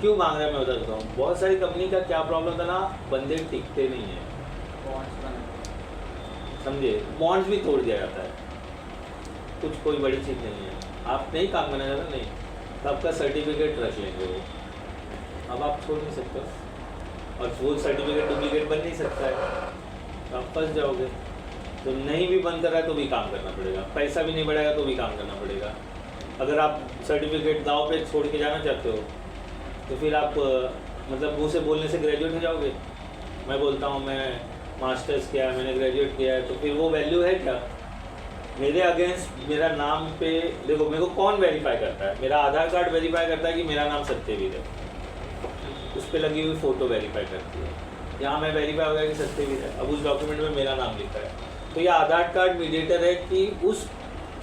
Speaker 1: क्यों मांग रहा है मैं बता देता हूँ। बहुत सारी कंपनी का क्या प्रॉब्लम था ना, बंदे टिकते नहीं हैं, समझे? बॉन्ड्स भी तोड़ दिया जाता है, कुछ कोई बड़ी चीज़ नहीं है। आप नहीं काम करना चाहते, नहीं, तो आपका सर्टिफिकेट रख लेंगे वो, अब आप छोड़ नहीं सकते, और वो सर्टिफिकेट डुप्लीकेट बन नहीं सकता है, तो आप फंस जाओगे। तो नहीं भी बन कर रहा है तो भी काम करना पड़ेगा, पैसा भी नहीं बढ़ेगा तो भी काम करना पड़ेगा। अगर आप सर्टिफिकेट दाव पे छोड़ के जाना चाहते हो, तो फिर आप मतलब मुँह से बोलने से ग्रेजुएट हो जाओगे। मैं बोलता हूँ मैं मास्टर्स किया है, मैंने ग्रेजुएट किया है, तो फिर वो वैल्यू है क्या? मेरे अगेंस्ट मेरा नाम पे देखो, मेरे को कौन वेरीफाई करता है? मेरा आधार कार्ड वेरीफाई करता है कि मेरा नाम सत्यवीर है, उस पर लगी हुई फ़ोटो वेरीफाई करती है। यहाँ मैं वेरीफाई हो गया कि सत्यवीर है, अब उस डॉक्यूमेंट में मेरा नाम लिखा है, तो यह आधार कार्ड मीडिएटर है कि उस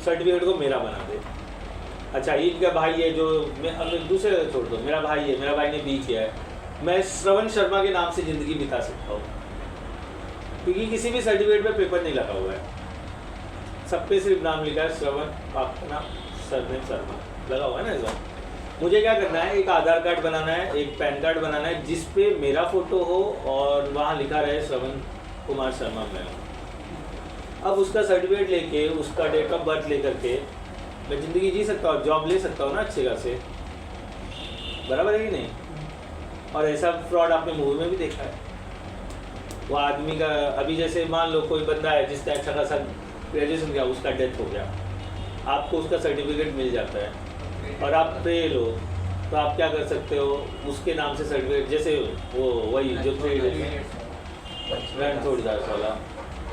Speaker 1: सर्टिफिकेट को मेरा बना दे। अच्छा, इनका भाई है जो, मैं अब दूसरे छोड़ दो, मेरा भाई है, मेरा भाई ने बी किया है, मैं श्रवण शर्मा के नाम से ज़िंदगी बिता सकता हूँ, क्योंकि किसी भी सर्टिफिकेट पे पेपर नहीं लगा हुआ है, सब पे सिर्फ नाम लिखा है श्रवण, आपका नाम सरनेम शर्मा लगा हुआ है ना इसका। मुझे क्या करना है, एक आधार कार्ड बनाना है, एक पैन कार्ड बनाना है जिस पे मेरा फोटो हो और वहाँ लिखा रहे श्रवण कुमार शर्मा मैं हूँ। अब उसका सर्टिफिकेट लेके, उसका डेट ऑफ बर्थ लेकर के मैं ज़िंदगी जी सकता हूँ, जॉब ले सकता हूँ ना अच्छे खासे, बराबर है कि नहीं? और ऐसा फ्रॉड आपने मूवी में भी देखा है। वो आदमी का अभी जैसे मान लो कोई बंदा है जिसका अच्छा खासा ग्रेजुएशन किया, उसका डेथ हो गया, आपको उसका सर्टिफिकेट मिल जाता है और आप फेल हो, तो आप क्या कर सकते हो, उसके नाम से सर्टिफिकेट, जैसे वो वही जो रन छोड़ जाए वाला,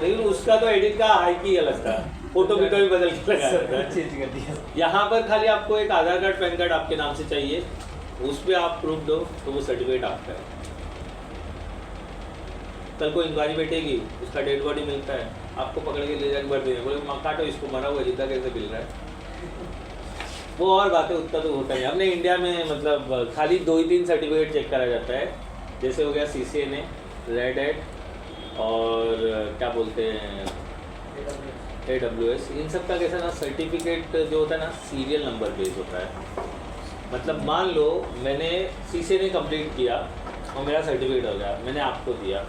Speaker 1: लेकिन उसका तो एडिट का हाइक ही अलग था, फोटो भी कभी बदल के लगाया
Speaker 3: चेंज कर दिया।
Speaker 1: यहाँ पर खाली आपको एक आधार कार्ड पैन कार्ड आपके नाम से चाहिए, उस पर आप प्रूफ दो तो वो सर्टिफिकेट आपका है। कल को इंक्वायरी बैठेगी, उसका डेड बॉडी मिलता है, आपको पकड़ के ले जाकर भर देंगे, बोले काटो इसको, मरा हुआ जिंदा कैसे मिल रहा है। वो और बातें, उतना तो होता है। हमने इंडिया में मतलब खाली 2 ही 3 सर्टिफिकेट चेक करा जाता है, जैसे हो गया CCNA, रेड हैट और क्या बोलते हैं AWS। इन सब का कैसा ना सर्टिफिकेट जो होता है ना सीरियल नंबर बेस्ड होता है। मतलब मान लो मैंने CCNA कंप्लीट किया और मेरा सर्टिफिकेट हो गया, मैंने आपको दिया,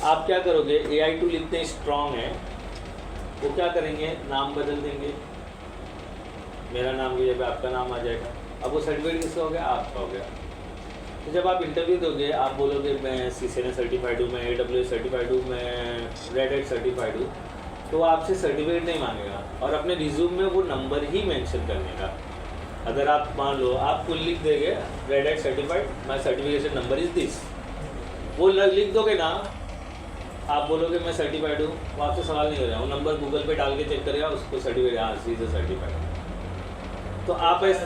Speaker 1: आप क्या करोगे, AI टूल इतने स्ट्रॉन्ग है, वो क्या करेंगे, नाम बदल देंगे, मेरा नाम की जगह आपका नाम आ जाएगा। अब वो सर्टिफिकेट किसका हो गया, आपका हो गया। तो जब आप इंटरव्यू दोगे, आप बोलोगे मैं CCNA सर्टिफाइड हूँ, मैं AWS सर्टिफाइड हूँ, मैं रेड हैट सर्टिफाइड हूँ, तो वो आपसे सर्टिफिकेट नहीं मांगेगा और अपने रिज्यूम में वो नंबर ही मेंशन करने का। अगर आप मान लो आप फुल लिख देंगे red hat certified, my certification number is this, वो लिख दोगे ना, आप बोलोगे मैं सर्टिफाइड हूँ, वो आपसे सवाल नहीं हो रहा, वो नंबर गूगल पे डाल के चेक करेगा, उसको सर्टिफिकेट, हाँ सी इज सर्टिफाइड। तो आप ऐसा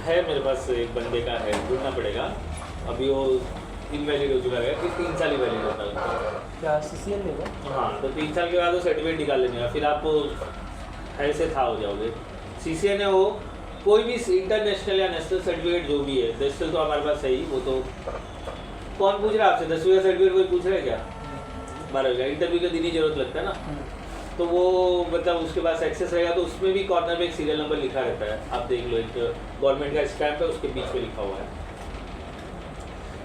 Speaker 1: है, मेरे पास एक बंदे का है, ढूंढना पड़ेगा, अभी वो इनवैलिड हो चुका है, फिर 3 साल ही वैलिड होता है
Speaker 3: क्या CCNA का?
Speaker 1: हाँ, तो 3 साल के बाद वो सर्टिफिकेट निकाल लेंगे, फिर आप ऐसे था हो जाओगे। CCNA हो, कोई भी इंटरनेशनल या नेशनल सर्टिफिकेट जो भी है, नेशनल तो हमारे पास है ही, वो तो कौन पूछ रहा है आपसे, 10वीं का सर्टिफिकेट कोई पूछ रहा है क्या? 12वीं का इंटरव्यू के दिन ही जरूरत लगता है ना, तो वो मतलब उसके पास एक्सेस रहेगा, तो उसमें भी कॉर्नर में एक सीरियल नंबर लिखा रहता है, आप देख लो, एक गवर्नमेंट का स्टैम्प है, उसके बीच में लिखा हुआ है,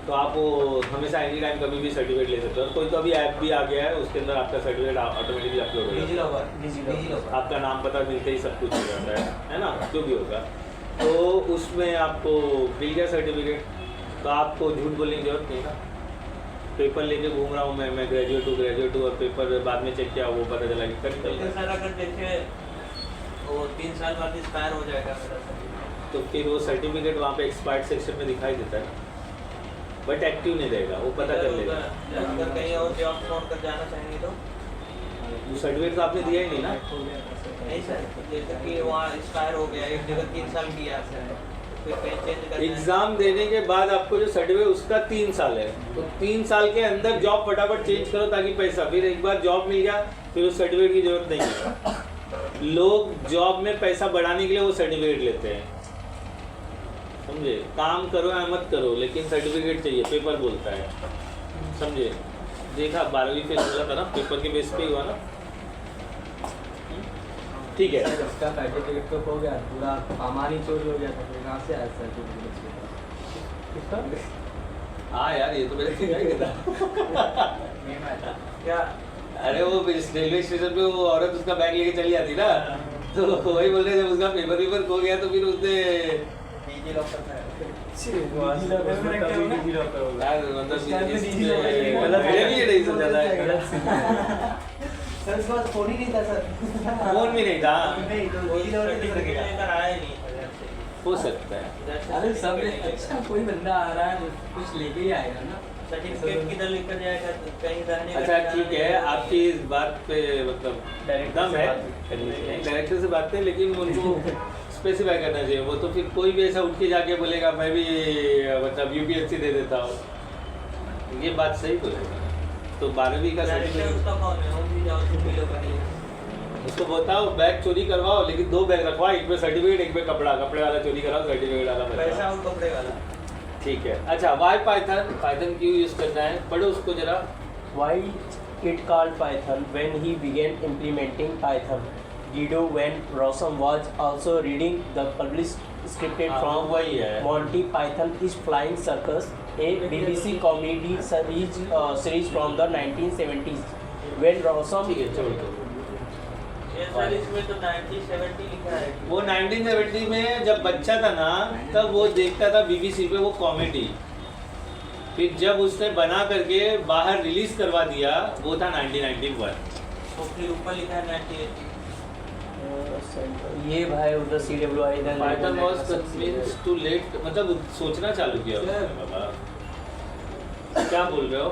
Speaker 1: तो आप वो हमेशा एनी टाइम कभी भी सर्टिफिकेट ले सकते हो। कोई तो अभी ऐप भी आ गया है, उसके अंदर आपका सर्टिफिकेट ऑटोमेटिकली अपलोड हो जाता है, आपका नाम पता मिलते ही सब कुछ हो जाता है ना, जो भी होगा, तो उसमें आपको मिल गया सर्टिफिकेट, तो आपको झूठ बोलने की जरूरत नहीं ना। पेपर लेके घूम रहा हूँ मैं ग्रेजुएट हूँ और पेपर बाद में चेक किया, वो पता चला कि कर
Speaker 2: वो 3 साल बाद एक्सपायर हो जाएगा मेरा,
Speaker 1: तो फिर वो सर्टिफिकेट वहाँ पे एक्सपायर्ड सेक्शन में दिखाई देता है, बट एक्टिव नहीं रहेगा, वो पता कर लेगा।
Speaker 2: अगर कहीं और जॉब छोड़ कर जाना चाहेंगे तो
Speaker 1: वो सर्टिफिकेट तो आपने दिया ही नहीं ना।
Speaker 2: नहीं सर, जैसे कि वहाँ एक्सपायर हो गया, एक जगह 3 साल किया है, फिर कहीं चेंज करना है।
Speaker 1: एग्जाम देने के बाद आपको जो सर्टिफिकेट उसका 3 साल है, तो 3 साल के अंदर जॉब फटाफट चेंज करो ताकि पैसा, फिर एक बार जॉब मिल गया फिर उस सर्टिफिकेट की जरूरत नहीं है। लोग जॉब में पैसा बढ़ाने के लिए वो सर्टिफिकेट लेते हैं, समझे, काम करो या मत करो लेकिन सर्टिफिकेट चाहिए, पेपर बोलता है, समझे। देखा 12वीं फेल बोला था ना, पेपर के बेस पे ही हुआ ना, ठीक है।
Speaker 3: इसका सर्टिफिकेट तो हो गया, पूरा सामान ही चोरी हो गया था, फिर कहाँ से आया सर्टिफिकेट?
Speaker 1: हाँ यार, ये तो मेरे को नहीं था।
Speaker 2: क्या?
Speaker 1: अरे वो रेलवे स्टेशन पे वो औरत उसका बैग लेके चली जाती ना, तो वही बोल रहे जब उसका पेपर खो गया तो फिर उसने
Speaker 2: डिजिलॉकर में
Speaker 1: यार मतलब मेरे भी ये नहीं समझा था।
Speaker 3: सर उसके पास फोन ही नहीं था सर।
Speaker 1: फोन भी नहीं था,
Speaker 3: नहीं तो
Speaker 2: लेकर आया नहीं
Speaker 1: हो सकता है।
Speaker 3: अरे सब अच्छा कोई बंदा आ रहा है कुछ लेके ही आएगा ना।
Speaker 2: सर्टिफिकेट किधर लेकर जाएगा, कहीं रहने का
Speaker 1: अच्छा ठीक है, आपकी इस बात पे मतलब दम है, डायरेक्टर से बात है, लेकिन उनको स्पेसिफाई करना चाहिए। वो तो फिर कोई भी ऐसा उठ के जाके बोलेगा मैं भी मतलब UPSC दे देता हूँ, ये बात सही बोलेगा। तो 12वीं का सर्टिफिकेट
Speaker 2: उसका कौन है, वो भी जाओ छुट्टी लो कहीं,
Speaker 1: उसको बताओ बैग चोरी करवाओ, लेकिन 2 बैग रखवाओ, एक में सर्टिफिकेट एक में कपड़ा वाला चोरी कराओ, सर्टिफिकेट वाला
Speaker 2: पैसा और कपड़े वाला।
Speaker 1: ठीक है। अच्छा, वाई पाइथन क्यों यूज करना है, पढ़ो उसको जरा।
Speaker 3: Why it called Python when he began implementing Python? Guido when Rossum was also reading the published scripted
Speaker 1: हाँ,
Speaker 3: from
Speaker 1: वही है।
Speaker 3: Monty Python is Flying Circus, a BBC comedy series from the 1970s. When Rossum
Speaker 1: ठीक है छोड़ दो।
Speaker 5: ये sir इसमें तो 1970 लिखा है।
Speaker 1: वो 1970 में जब बच्चा था ना तब वो देखता था BBC पे वो कॉमेडी, फिर जब उसने बना करके बाहर रिलीज करवा दिया वो था 1991।
Speaker 5: तो फिर ऊपर लिखा है 1980।
Speaker 3: ये भाई उधर CWI इधर
Speaker 1: Python was convinced to late, मतलब सोचना चालू किया उसने बाबा। क्या बोल रहे हो?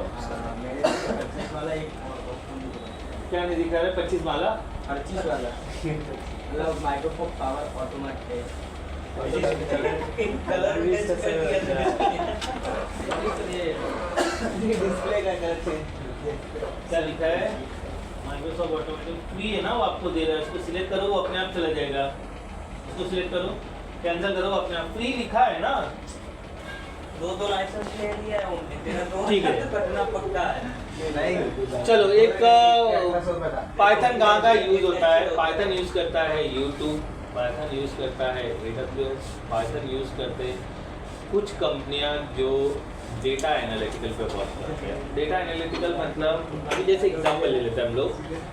Speaker 2: मेरे 25 वाला एक
Speaker 1: क्या नहीं दिखा रहा है 25 माला?
Speaker 2: 25 वाला मतलब माइक्रोफोन पावर ऑटोमेट है।
Speaker 5: कलर भी कर दिया
Speaker 2: डिस्प्ले का कलर चेंज।
Speaker 1: क्या लिखा है? माइक्रोसॉफ्ट ऑटोमेटिक फ्री है ना, वो आपको दे रहा है, उसको सिलेक्ट करो वो अपने आप चला जाएगा। उसको सिलेक्ट करो, कैंसिल करो, अपने आप फ्री लिखा है ना।
Speaker 5: दो लाइसेंस ले लिया है उनने, तेरा तो
Speaker 1: ठीक है।
Speaker 5: कटना पक्का है।
Speaker 2: नहीं
Speaker 1: चलो एक पाइथन कहाँ का यूज होता है? पाइथन यूज करता है यूट्यूब, पाइथन यूज करता है AWS, पाइथन यूज करते हैं कुछ कंपनियां जो डेटा एनालिटिकल पे वर्क करते हैं। डेटा एनालिटिकल मतलब अभी जैसे एग्जांपल ले लेते हैं हम लोग,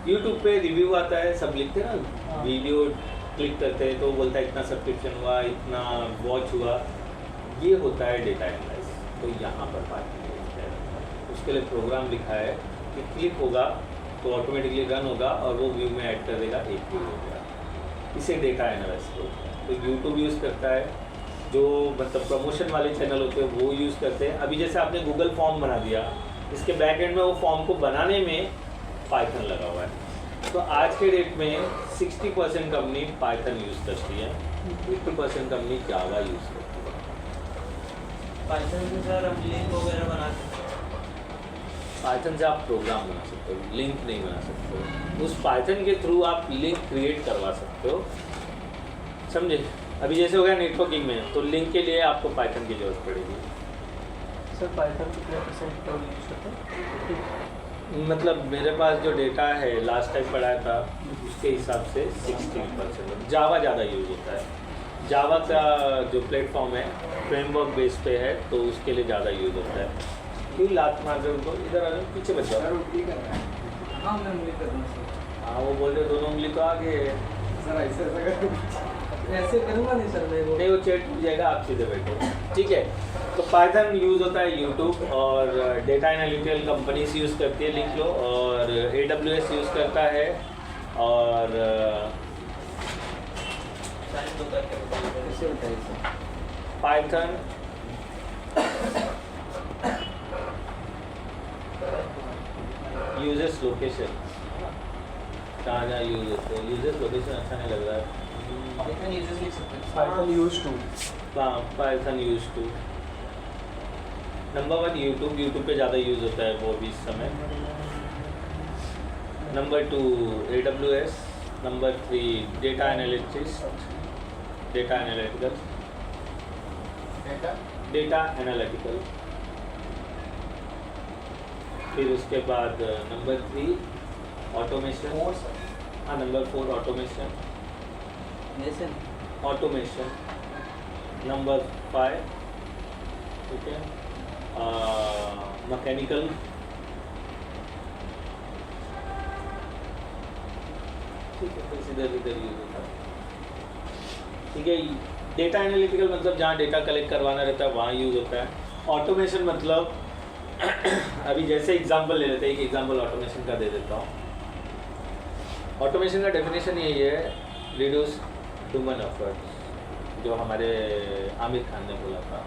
Speaker 1: यूट्यूब पे रिव्यू आता है, सब लिखते हैं ना, वीडियो क्लिक करते हैं तो बोलता है इतना सब्सक्रिप्शन हुआ, इतना वॉच हुआ, ये होता है डेटा एनालिसिस। तो यहाँ पर पाइथन यूज है, उसके लिए प्रोग्राम लिखा है कि क्लिक होगा तो ऑटोमेटिकली रन होगा और वो व्यू में ऐड कर देगा, एक व्यू हो गया। इसे डेटा एनालिसिस होता है। तो यूट्यूब यूज़ करता है, जो मतलब प्रमोशन वाले चैनल होते हैं वो यूज़ करते हैं। अभी जैसे आपने गूगल फॉर्म बना दिया, इसके बैक एंड में वो फॉर्म को बनाने में पाइथन लगा हुआ है। तो आज के डेट में 60% कंपनी पाइथन यूज़ करती है, 50% कंपनी जावा यूज़ करती है।
Speaker 5: पाइथन से सर हम लिंक वगैरह बना सकते हैं।
Speaker 1: पाइथन से आप प्रोग्राम बना सकते हो, लिंक नहीं बना सकते हो। उस पाइथन के थ्रू आप लिंक क्रिएट करवा सकते हो, समझे? अभी जैसे हो गया नेटवर्किंग में, तो लिंक के लिए आपको पाइथन की जरूरत पड़ेगी।
Speaker 3: सर पाइथन कितने % का यूज करते हैं?
Speaker 1: मतलब मेरे पास जो डेटा है लास्ट टाइम पढ़ाया था उसके हिसाब से 60%। जावा ज़्यादा यूज होता है। जावा का जो प्लेटफॉर्म है फ्रेमवर्क बेस पे है, तो उसके लिए ज़्यादा यूज होता है। क्यों लात मार रहे हो उनको? इधर आ जाओ, पीछे बच जाओ।
Speaker 2: हाँ मैं उंगली कर दूँ सर।
Speaker 1: हाँ वो बोल रहे दोनों उंगली तो आगे है।
Speaker 2: सर ऐसे ऐसे करूँगा नहीं सर मैं वो।
Speaker 1: नहीं वो चेट टूट जाएगा, आप सीधे बैठो, ठीक है? तो पाइथन यूज़ होता है यूट्यूब, और डेटा एनालिटिकल कंपनीज यूज़ करती है, लिख लो, और AWS यूज़ करता है, और
Speaker 2: कैसे बताइए सर?
Speaker 1: पाइथन यूजेस लोकेशन, कहाँ जहाँ यूज होते हैं। यूजेस लोकेशन अच्छा नहीं लग रहा है।
Speaker 2: पाइथन यूजर्स लिख सकते हैं।
Speaker 3: Python use to.
Speaker 1: हाँ Python use to. Number 1 YouTube, YouTube पे ज़्यादा यूज़ होता है वो भी इस समय। Number 2 AWS, number 3 data analytics, data analytical, data analytical. फिर उसके बाद नंबर 3 ऑटोमेशन। हाँ नंबर 4 ऑटोमेशन, ऑटोमेशन। नंबर 5 ठीक है मैकेनिकल। ठीक है बस इधर इधर यूज होता है, ठीक है। डेटा एनालिटिकल मतलब जहाँ डेटा कलेक्ट करवाना रहता है वहाँ यूज होता है। ऑटोमेशन मतलब अभी जैसे एग्जांपल ले लेते हैं, एक एग्जांपल ऑटोमेशन का दे देता हूँ। ऑटोमेशन का डेफिनेशन यही है, रिड्यूस ह्यूमन एफर्ट, जो हमारे आमिर खान ने बोला था,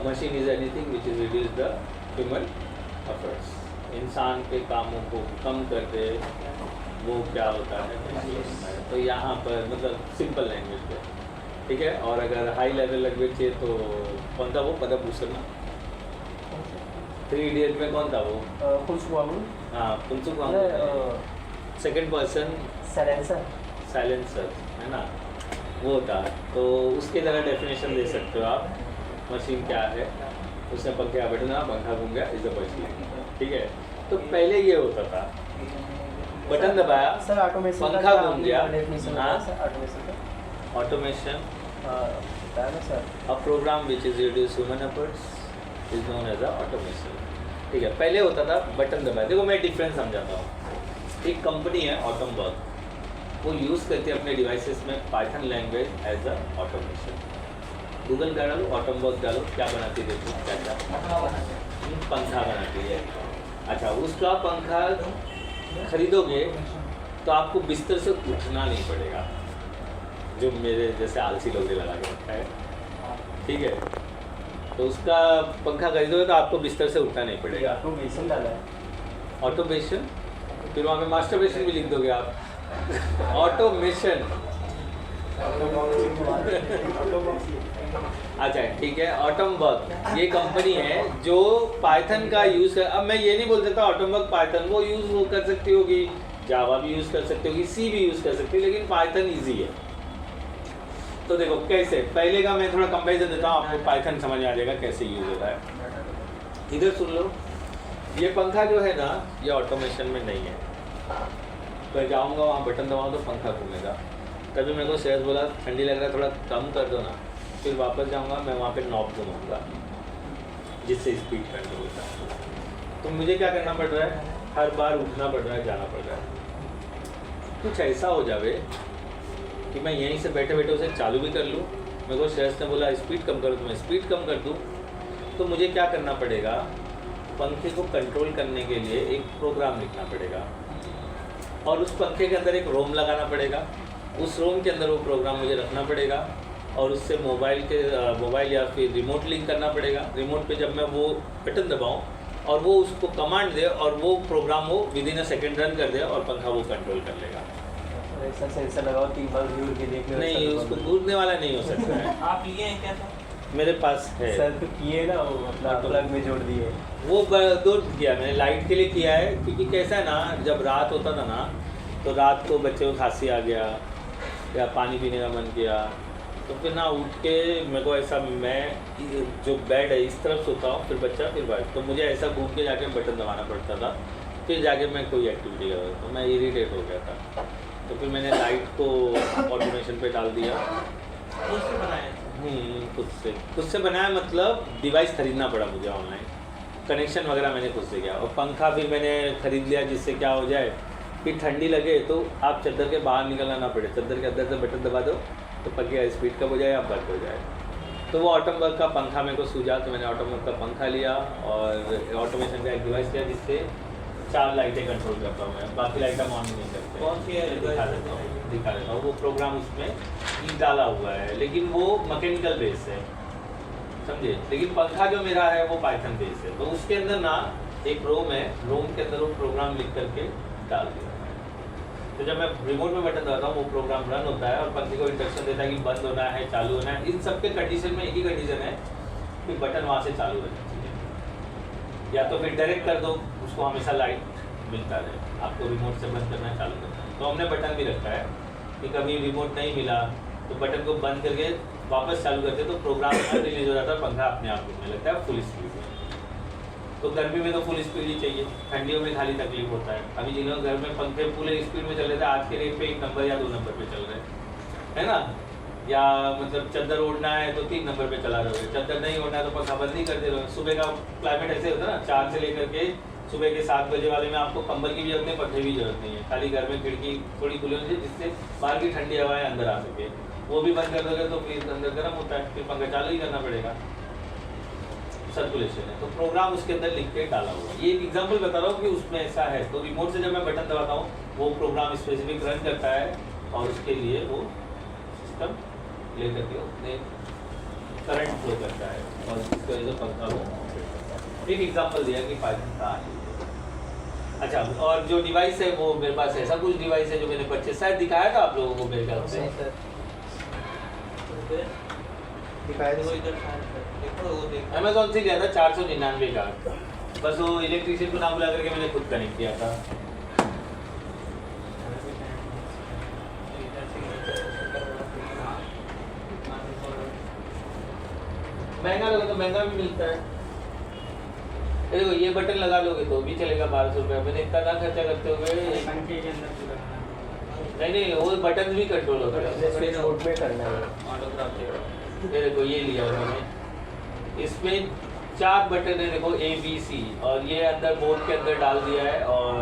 Speaker 1: machine is anything which is reduce the human efforts. इंसान के कामों को कम कर दे, वो क्या होता है। तो यहाँ पर मतलब सिंपल लैंग्वेज पे, ठीक है। और अगर हाई लेवल लैंग्वेज चाहिए तो कौन था वो पद्मभूषण ना, 3 इडियट में कौन था वो? हाँ कुंसुक, सेकंड पर्सन साइलेंसर है ना, वो था। तो उसके तरह डेफिनेशन दे सकते हो आप। मशीन क्या है, उसने पंखा बैठना, पंखा घूम गया, इज अ मशीन, ठीक है। तो पहले ये होता था, बटन दबाया,
Speaker 3: सर ऑटोमेशन
Speaker 1: पंखा घूम गया।
Speaker 3: डेफिनेशन
Speaker 1: हाँ?
Speaker 3: सर ऑटोमेशन का
Speaker 1: ऑटोमेशन
Speaker 3: बताया ना sir.
Speaker 1: A program which is reduce human efforts is known as a automation. ठीक है, पहले होता था बटन दबाया। देखो मैं डिफरेंस समझाता हूँ। एक कंपनी है ऑटोमबर्ग, वो यूज़ करती है अपने डिवाइसेस में Python language as a automation. Google का डालो, ऑटोमबर्ग डालो, क्या बनाती है देखो, क्या क्या पंखा बनाती है। अच्छा, उसका पंखा खरीदोगे तो आपको बिस्तर से उठना नहीं पड़ेगा, जो मेरे जैसे आलसी लोग ने लगा के रखा है। ठीक है, तो उसका पंखा खरीदोगे तो आपको बिस्तर से उठना नहीं पड़ेगा।
Speaker 3: ऑटोमेशन डाला है।
Speaker 1: ऑटोमेशन, फिर वहाँ पे मास्टरबेशन भी लिख दोगे आप। ऑटोमेशन। अच्छा ठीक है, ऑटोमबर्ग ये कंपनी है जो पाइथन का यूज़ कर। अब मैं ये नहीं बोल सकता ऑटोमबर्ग पाइथन वो यूज़ वो कर सकती होगी, जावा भी यूज़ कर सकती होगी, सी भी यूज़ कर सकती है, लेकिन पाइथन ईजी है। तो देखो कैसे, पहले का मैं थोड़ा कंपैरिजन देता हूँ, आपको पाइथन समझ में आ जाएगा कैसे यूज़ होता है। इधर सुन लो, ये पंखा जो है ना, ये ऑटोमेशन में नहीं है। मैं जाऊँगा वहाँ बटन दबाऊँ तो पंखा घूमेगा। तभी मेरे को शेयर्स बोला ठंडी लग रहा है, थोड़ा कम कर दो ना। फिर वापस जाऊँगा, मैं वहाँ पे नॉब घुमाऊँगा जिससे स्पीड कंट्रोल होता है। तो मुझे क्या करना पड़ रहा है, हर बार उठना पड़ रहा है, जाना पड़ रहा है। कुछ ऐसा हो जावे कि मैं यहीं से बैठे बैठे उसे चालू भी कर लूँ। मेरे को शेयर्स ने बोला स्पीड कम करो, तो मैं स्पीड कम कर दूँ। तो मुझे क्या करना पड़ेगा, पंखे को कंट्रोल करने के लिए एक प्रोग्राम लिखना पड़ेगा, और उस पंखे के अंदर एक रोम लगाना पड़ेगा। उस रोम के अंदर वो प्रोग्राम मुझे रखना पड़ेगा, और उससे मोबाइल या फिर रिमोट लिंक करना पड़ेगा। रिमोट पे जब मैं वो बटन दबाऊँ और वो उसको कमांड दे और वो प्रोग्राम वो with in a second run कर दे और पंखा वो कंट्रोल कर लेगा।
Speaker 3: ऐसा सेंसर लगाओ कि बस दूर के देखने
Speaker 1: नहीं, उसको कूदने वाला नहीं हो सकता है।
Speaker 5: आप लिए हैं क्या सर?
Speaker 1: मेरे पास है
Speaker 3: सर तो किए ना, वो अपना प्लग में जोड़ दिए।
Speaker 1: वो दूर किया मैंने, लाइट के लिए किया है। क्योंकि कैसा है ना, जब रात होता था ना, तो रात को बच्चे को खांसी आ गया या पानी पीने का मन किया, तो फिर ना उठ के मेरे को ऐसा, मैं जो बेड है इस तरफ सोता हूँ, फिर बच्चा फिर बैठ, तो मुझे ऐसा घूम के जाके बटन दबाना पड़ता था, फिर जाके मैं कोई एक्टिविटी कर रहा था, तो मैं इरिटेट हो गया था। तो फिर मैंने लाइट को ऑटोमेशन पे डाल दिया।
Speaker 5: उससे बनाए?
Speaker 1: खुद से बनाया, मतलब डिवाइस खरीदना पड़ा मुझे ऑनलाइन, कनेक्शन वगैरह मैंने खुद से किया। और पंखा फिर मैंने ख़रीद लिया, जिससे क्या हो जाए, फिर ठंडी लगे तो आप चादर के बाहर निकलना ना पड़े, चादर के अंदर से बटन दबा दो तो पंखे का स्पीड कम हो जाए या बंद हो जाए। तो वो ऑटोमबर्ग का पंखा मेरे को सूझा, तो मैंने ऑटोमबर्ग का पंखा लिया और ऑटोमेशन का एक डिवाइस लिया, जिससे 4 लाइटें कंट्रोल करता हूँ मैं, बाकी लाइटें ऑन नहीं करते।
Speaker 5: कौन सी है?
Speaker 1: दिखा देता हूँ। वो प्रोग्राम उसमें डाला हुआ है, लेकिन वो मैकेनिकल बेस है, समझे। लेकिन पंखा जो मेरा है वो पाइथन बेस है। तो उसके अंदर ना एक रोम है, रोम के अंदर वो प्रोग्राम लिख करके डाल दिया। तो जब मैं रिमोट में बटन दबाता हूँ वो प्रोग्राम रन होता है और पंखे को इंस्ट्रक्शन देता है कि बंद होना है, चालू होना है। इन सब के कंडीशन में एक ही कंडीशन है कि बटन वहाँ से चालू होना चाहिए, या तो फिर डायरेक्ट कर दो, उसको हमेशा लाइट मिलता रहे। आपको रिमोट से बंद करना है, चालू करना है। तो हमने बटन भी रखा है कि कभी रिमोट नहीं मिला तो बटन को बंद करके वापस चालू करते तो प्रोग्राम रिलीज हो जाता है, पंखा अपने आप घूमने लगता है फुल स्पीड में। तो गर्मी में तो फुल स्पीड ही चाहिए, ठंडियों में खाली तकलीफ होता है। अभी जिन्होंने घर में पंखे फुल स्पीड में चल रहे थे, आज के रेट पे 1 नंबर या 2 नंबर पे चल रहे हैं, है ना। या मतलब चादर ओढ़ना है तो 3 नंबर पे चला रहे हो, चादर नहीं ओढ़ना है तो पंखा बंद नहीं कर दे रहे हो। सुबह का क्लाइमेट ऐसे होता है ना, 4 से लेकर के सुबह के 7 बजे वाले में आपको कंबल की भी जरूरत नहीं, पंखे की जरूरत नहीं है। खाली घर में खिड़की थोड़ी खुली होनी चाहिए जिससे बाहर की ठंडी हवाएं अंदर आ सके। वो भी बंद कर दोगे तो फिर अंदर गर्म होता है, फिर पंखा चालू ही करना पड़ेगा। सर्कुलेशन है, तो प्रोग्राम उसके अंदर लिख के डाला हुआ है। ये एक एग्जांपल बता रहा हूँ कि उसमें ऐसा है। तो रिमोट से जब मैं बटन दबाता हूँ वो प्रोग्राम स्पेसिफिक रन करता है और उसके लिए वो सिस्टम लेकर के उसने करंट फ्लो करता है और इसकी वजह से पंखा वो एक एग्जांपल दिया कि पाइथन का है। अच्छा, और जो डिवाइस है वो मेरे पास ऐसा कुछ डिवाइस है जो मैंने परचेज शायद दिखाया था आप लोगों को मेरे ख्याल से।
Speaker 5: दिखाए तो इधर देखो, वो देखो
Speaker 1: अमेज़न से लिया था 499 का, बस वो इलेक्ट्रिशियन को ना बुला करके मैंने खुद कनेक्ट किया था। महंगा लगा तो महंगा भी मिलता है, ये देखो ये बटन लगा लोगे तो भी चलेगा 1200 रुपये। मैंने इतना ना खर्चा करते हुए
Speaker 2: पंखे के अंदर पूरा
Speaker 1: नहीं वो बटन भी कंट्रोल होता है।
Speaker 3: स्विच मोड में करना है।
Speaker 2: ऑटोग्राफ देगा।
Speaker 1: ये देखो ये लिया मैंने, इसमें 4 बटन है देखो A B C, और ये अंदर बोर्ड के अंदर डाल दिया है, और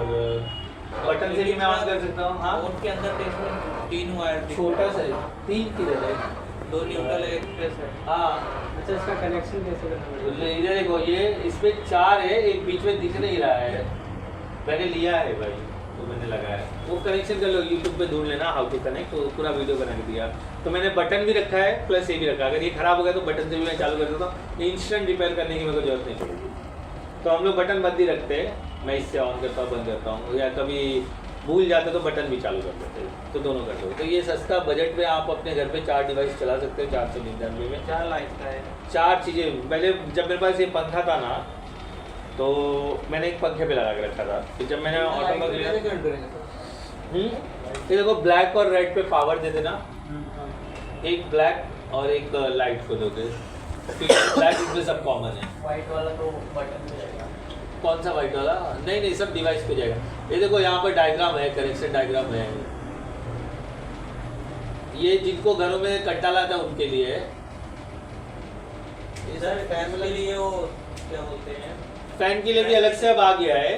Speaker 1: बटन से भी मैं ऑन कर सकता हूँ। हाँ
Speaker 2: बोर्ड के अंदर देखो 3 वायर
Speaker 1: छोटा सा 3 किधर है?
Speaker 2: 2 न्यूट्रल एक प्लस है।
Speaker 1: हाँ
Speaker 2: अच्छा इसका कनेक्शन कैसे करना पड़ेगा?
Speaker 1: इधर देखो ये इसमें 4 है, एक बीच में दिख नहीं रहा है। मैंने लिया है भाई तो मैंने लगाया, वो कनेक्शन कर लो, यूट्यूब पे ढूंढ लेना हाउ टू कनेक्ट, तो पूरा वीडियो बना के दिया। तो मैंने बटन भी रखा है प्लस ये भी रखा है, अगर ये खराब हो गया तो बटन से भी मैं चालू कर देता हूँ, इंस्टेंट रिपेयर करने की मेरे को जरूरत नहीं पड़ेगी। तो हम लोग बटन बंद ही रखते हैं, मैं इससे ऑन करता हूँ बंद करता हूँ, या कभी भूल जाते तो बटन भी चालू कर देते हैं, तो दोनों कर दो। तो ये सस्ता बजट में आप अपने घर पे 4 डिवाइस चला सकते हो 499 में।
Speaker 2: 4 लाइट का है।
Speaker 1: 4 चीज़ें, पहले जब मेरे पास ये पंखा था ना तो मैंने एक पंखे पे लगा के रखा था, फिर जब मैंने ऑटो में लिया ये देखो ब्लैक और रेड पे पावर दे देना, एक ब्लैक और एक लाइट को दोगे, ब्लैक इसमें सब कॉमन है।
Speaker 3: व्हाइट वाला तो बटन में जाएगा।
Speaker 1: कौन सा वाइट वाला? नहीं सब डिवाइस पे जाएगा। ये देखो यहाँ पर डायग्राम है, कनेक्शन डायग्राम है, ये जिनको घरों में कट डाला था उनके लिए है।
Speaker 2: सर फैन के लिए वो क्या बोलते हैं,
Speaker 1: फैन के लिए भी अलग से अब आ गया है।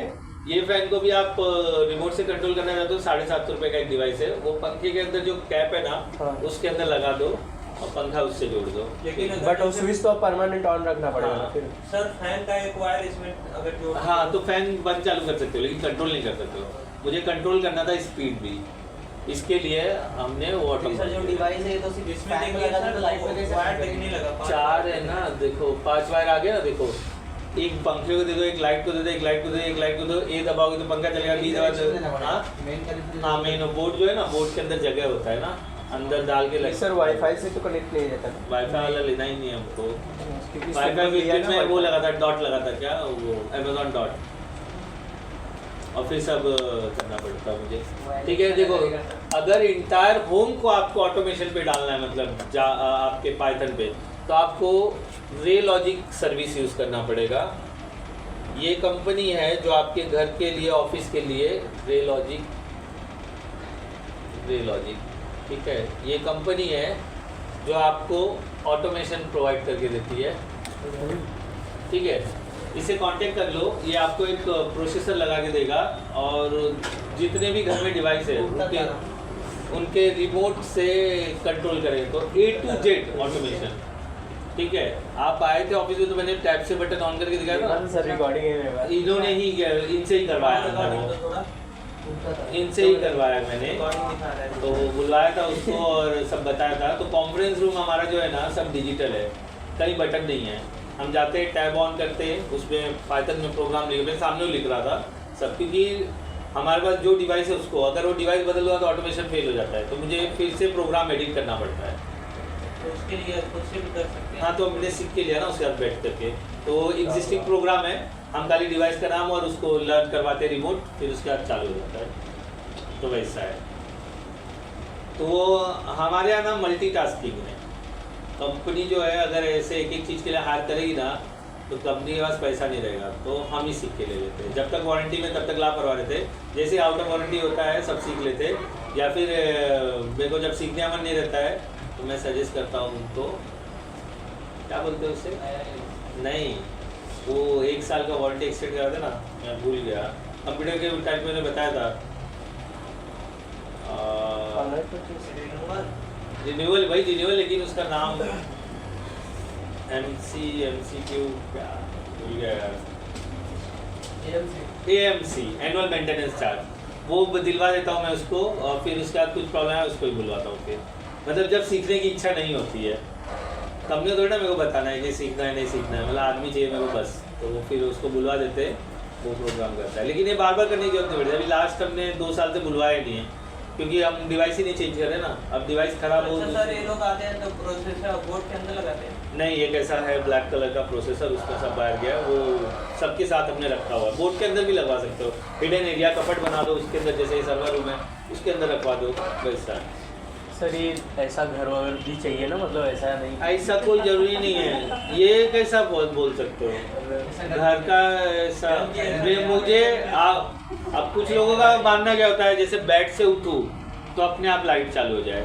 Speaker 1: ये फैन को भी आप रिमोट से कंट्रोल करना चाहते हो, 750 रुपये का एक डिवाइस है, वो पंखे के अंदर जो कैप है ना
Speaker 3: हाँ।
Speaker 1: उसके अंदर लगा दो और पंखा उससे जोड़ दो।
Speaker 2: लेकिन
Speaker 3: बट वो स्विच तो परमानेंट ऑन रखना पड़ेगा
Speaker 1: हाँ।
Speaker 3: फिर।
Speaker 2: सर फैन का एक वायर इसमें अगर जो
Speaker 1: हाँ तो फैन बंद चालू कर सकते हो लेकिन कंट्रोल नहीं कर सकते हो। मुझे कंट्रोल करना था स्पीड भी, इसके लिए हमने वो
Speaker 3: सर जो डिवाइस है तो सिर्फ
Speaker 2: इसमें
Speaker 3: फैन
Speaker 2: देखिए
Speaker 3: लगा दो तो लाइट पे कैसे
Speaker 2: वायर दिखने लगा
Speaker 1: 4 है ना, देखो 5 वायर आ गया ना, देखो एक पंखे को दे दो, एक लाइट को दे दो, एक लाइट को दे दो, एक लाइट को दो, ए दबाओगे तो पंखा चलेगा, बी दबाओगे। हाँ मेन बोर्ड जो है ना, बोर्ड के अंदर जगह होता है ना, अंदर डाल के लग।
Speaker 3: सर वाईफाई से तो कनेक्ट नहीं रहता ना।
Speaker 1: वाईफाई वाला लेना ही नहीं है हमको।
Speaker 3: क्योंकि
Speaker 1: वाईफाई
Speaker 3: लिया ना
Speaker 1: में वो लगा था, डॉट लगा था, क्या वो अमेजॉन डॉट, और फिर सब करना पड़ता है मुझे। ठीक है देखो, अगर इंटायर होम को आपको ऑटोमेशन पे डालना है, मतलब आपके पाइथन पे, तो आपको रे लॉजिक सर्विस यूज़ करना पड़ेगा। ये कंपनी है जो आपके घर के लिए, ऑफिस के लिए, रे लॉजिक, ठीक है, ये कंपनी है जो आपको ऑटोमेशन प्रोवाइड करके देती है। ठीक है, इसे कांटेक्ट कर लो, ये आपको एक प्रोसेसर लगा के देगा, और जितने भी घर में डिवाइस है उनके रिमोट से कंट्रोल करेंगे, तो A to Z ऑटोमेशन। ठीक है, आप आए थे ऑफिस में तो मैंने टैब से बटन ऑन करके दिखाया था,
Speaker 3: सर रिकॉर्डिंग है मेरे पास।
Speaker 1: इन्होंने ही इनसे ही करवाया था, इनसे ही करवाया मैंने, तो बुलवाया था उसको और सब बताया था। तो कॉन्फ्रेंस रूम हमारा जो है ना सब डिजिटल है, कहीं बटन नहीं है, हम जाते हैं टैब ऑन करते हैं, उसमें पाइथन में प्रोग्राम लिख, मैं सामने लिख रहा था सब, क्योंकि हमारे पास जो डिवाइस है उसको अगर वो डिवाइस बदल हुआ तो ऑटोमेशन फेल हो जाता है, तो मुझे फिर से प्रोग्राम एडिट करना पड़ता है।
Speaker 2: तो उसके लिए खुद से भी कर सकते हैं।
Speaker 1: हाँ तो हमने सीख के लिया ना उसके बाद बैठ करके, तो एग्जिस्टिंग प्रोग्राम है, हम खाली डिवाइस का नाम और उसको लर्न करवाते हैं रिमोट, फिर उसके बाद चालू हो जाता है, तो वैसा है। तो वो हमारे यहाँ ना मल्टीटास्किंग है, कंपनी जो है अगर ऐसे एक एक चीज़ के लिए हायर करेगी ना तो कंपनी के पास पैसा नहीं रहेगा, तो हम ही सीख के ले लेते हैं। जब तक वारंटी में तब तक लापरवाह रहते, जैसे आउट ऑफ वारंटी होता है सब सीख लेते, या फिर मेरे को जब सीखने का मन नहीं रहता है तो मैं सजेस्ट करता हूँ उनको, क्या बोलते हैं उससे, नहीं वो 1 साल का वारंटी एक्सटेंड कराते ना, मैं भूल गया, कंप्यूटर के टाइप मैंने बताया था, रिन्यूअल, भाई रिन्यूअल, लेकिन उसका नाम MCQ क्या भूल गया यार, AMC एनुअल मेंटेनेंस चार्ज, वो दिलवा देता हूँ मैं उसको, और फिर उसके बाद कुछ प्रॉब्लम है उसको ही बुलवाता हूँ। फिर मतलब जब सीखने की इच्छा नहीं होती है, कंपनी थोड़ी ना मेरे को बताना है कि सीखना है नहीं सीखना है, मतलब आदमी चाहिए मेरे को बस, तो वो फिर उसको बुलवा देते, वो प्रोग्राम करता है। लेकिन ये बार बार करने की जरूरत नहीं पड़ती, अभी लास्ट हमने 2 साल से बुलवाया नहीं है, क्योंकि हम डिवाइस ही नहीं चेंज कर रहे ना, अब डिवाइस खराब हो।
Speaker 2: सर ये लोग आते हैं तो प्रोसेसर बोर्ड के अंदर लगाते हैं?
Speaker 1: नहीं, ये कैसा है, ब्लैक कलर का प्रोसेसर, उसका सब बाहर गया, वो सबके साथ हमने रखा हुआ है, बोर्ड के अंदर भी लगवा सकते हो, हिडन एरिया कपट बना दो उसके अंदर, जैसे सर्वर रूम है उसके अंदर रखवा दो, वैसा।
Speaker 3: सर ये ऐसा घर वर भी चाहिए ना, मतलब ऐसा नहीं
Speaker 1: ऐसा कोई जरूरी नहीं है, ये कैसा बोल सकते हो घर का ऐसा। मुझे अब कुछ लोगों का मानना क्या होता है, जैसे बेड से उठूँ तो अपने आप लाइट चालू हो जाए।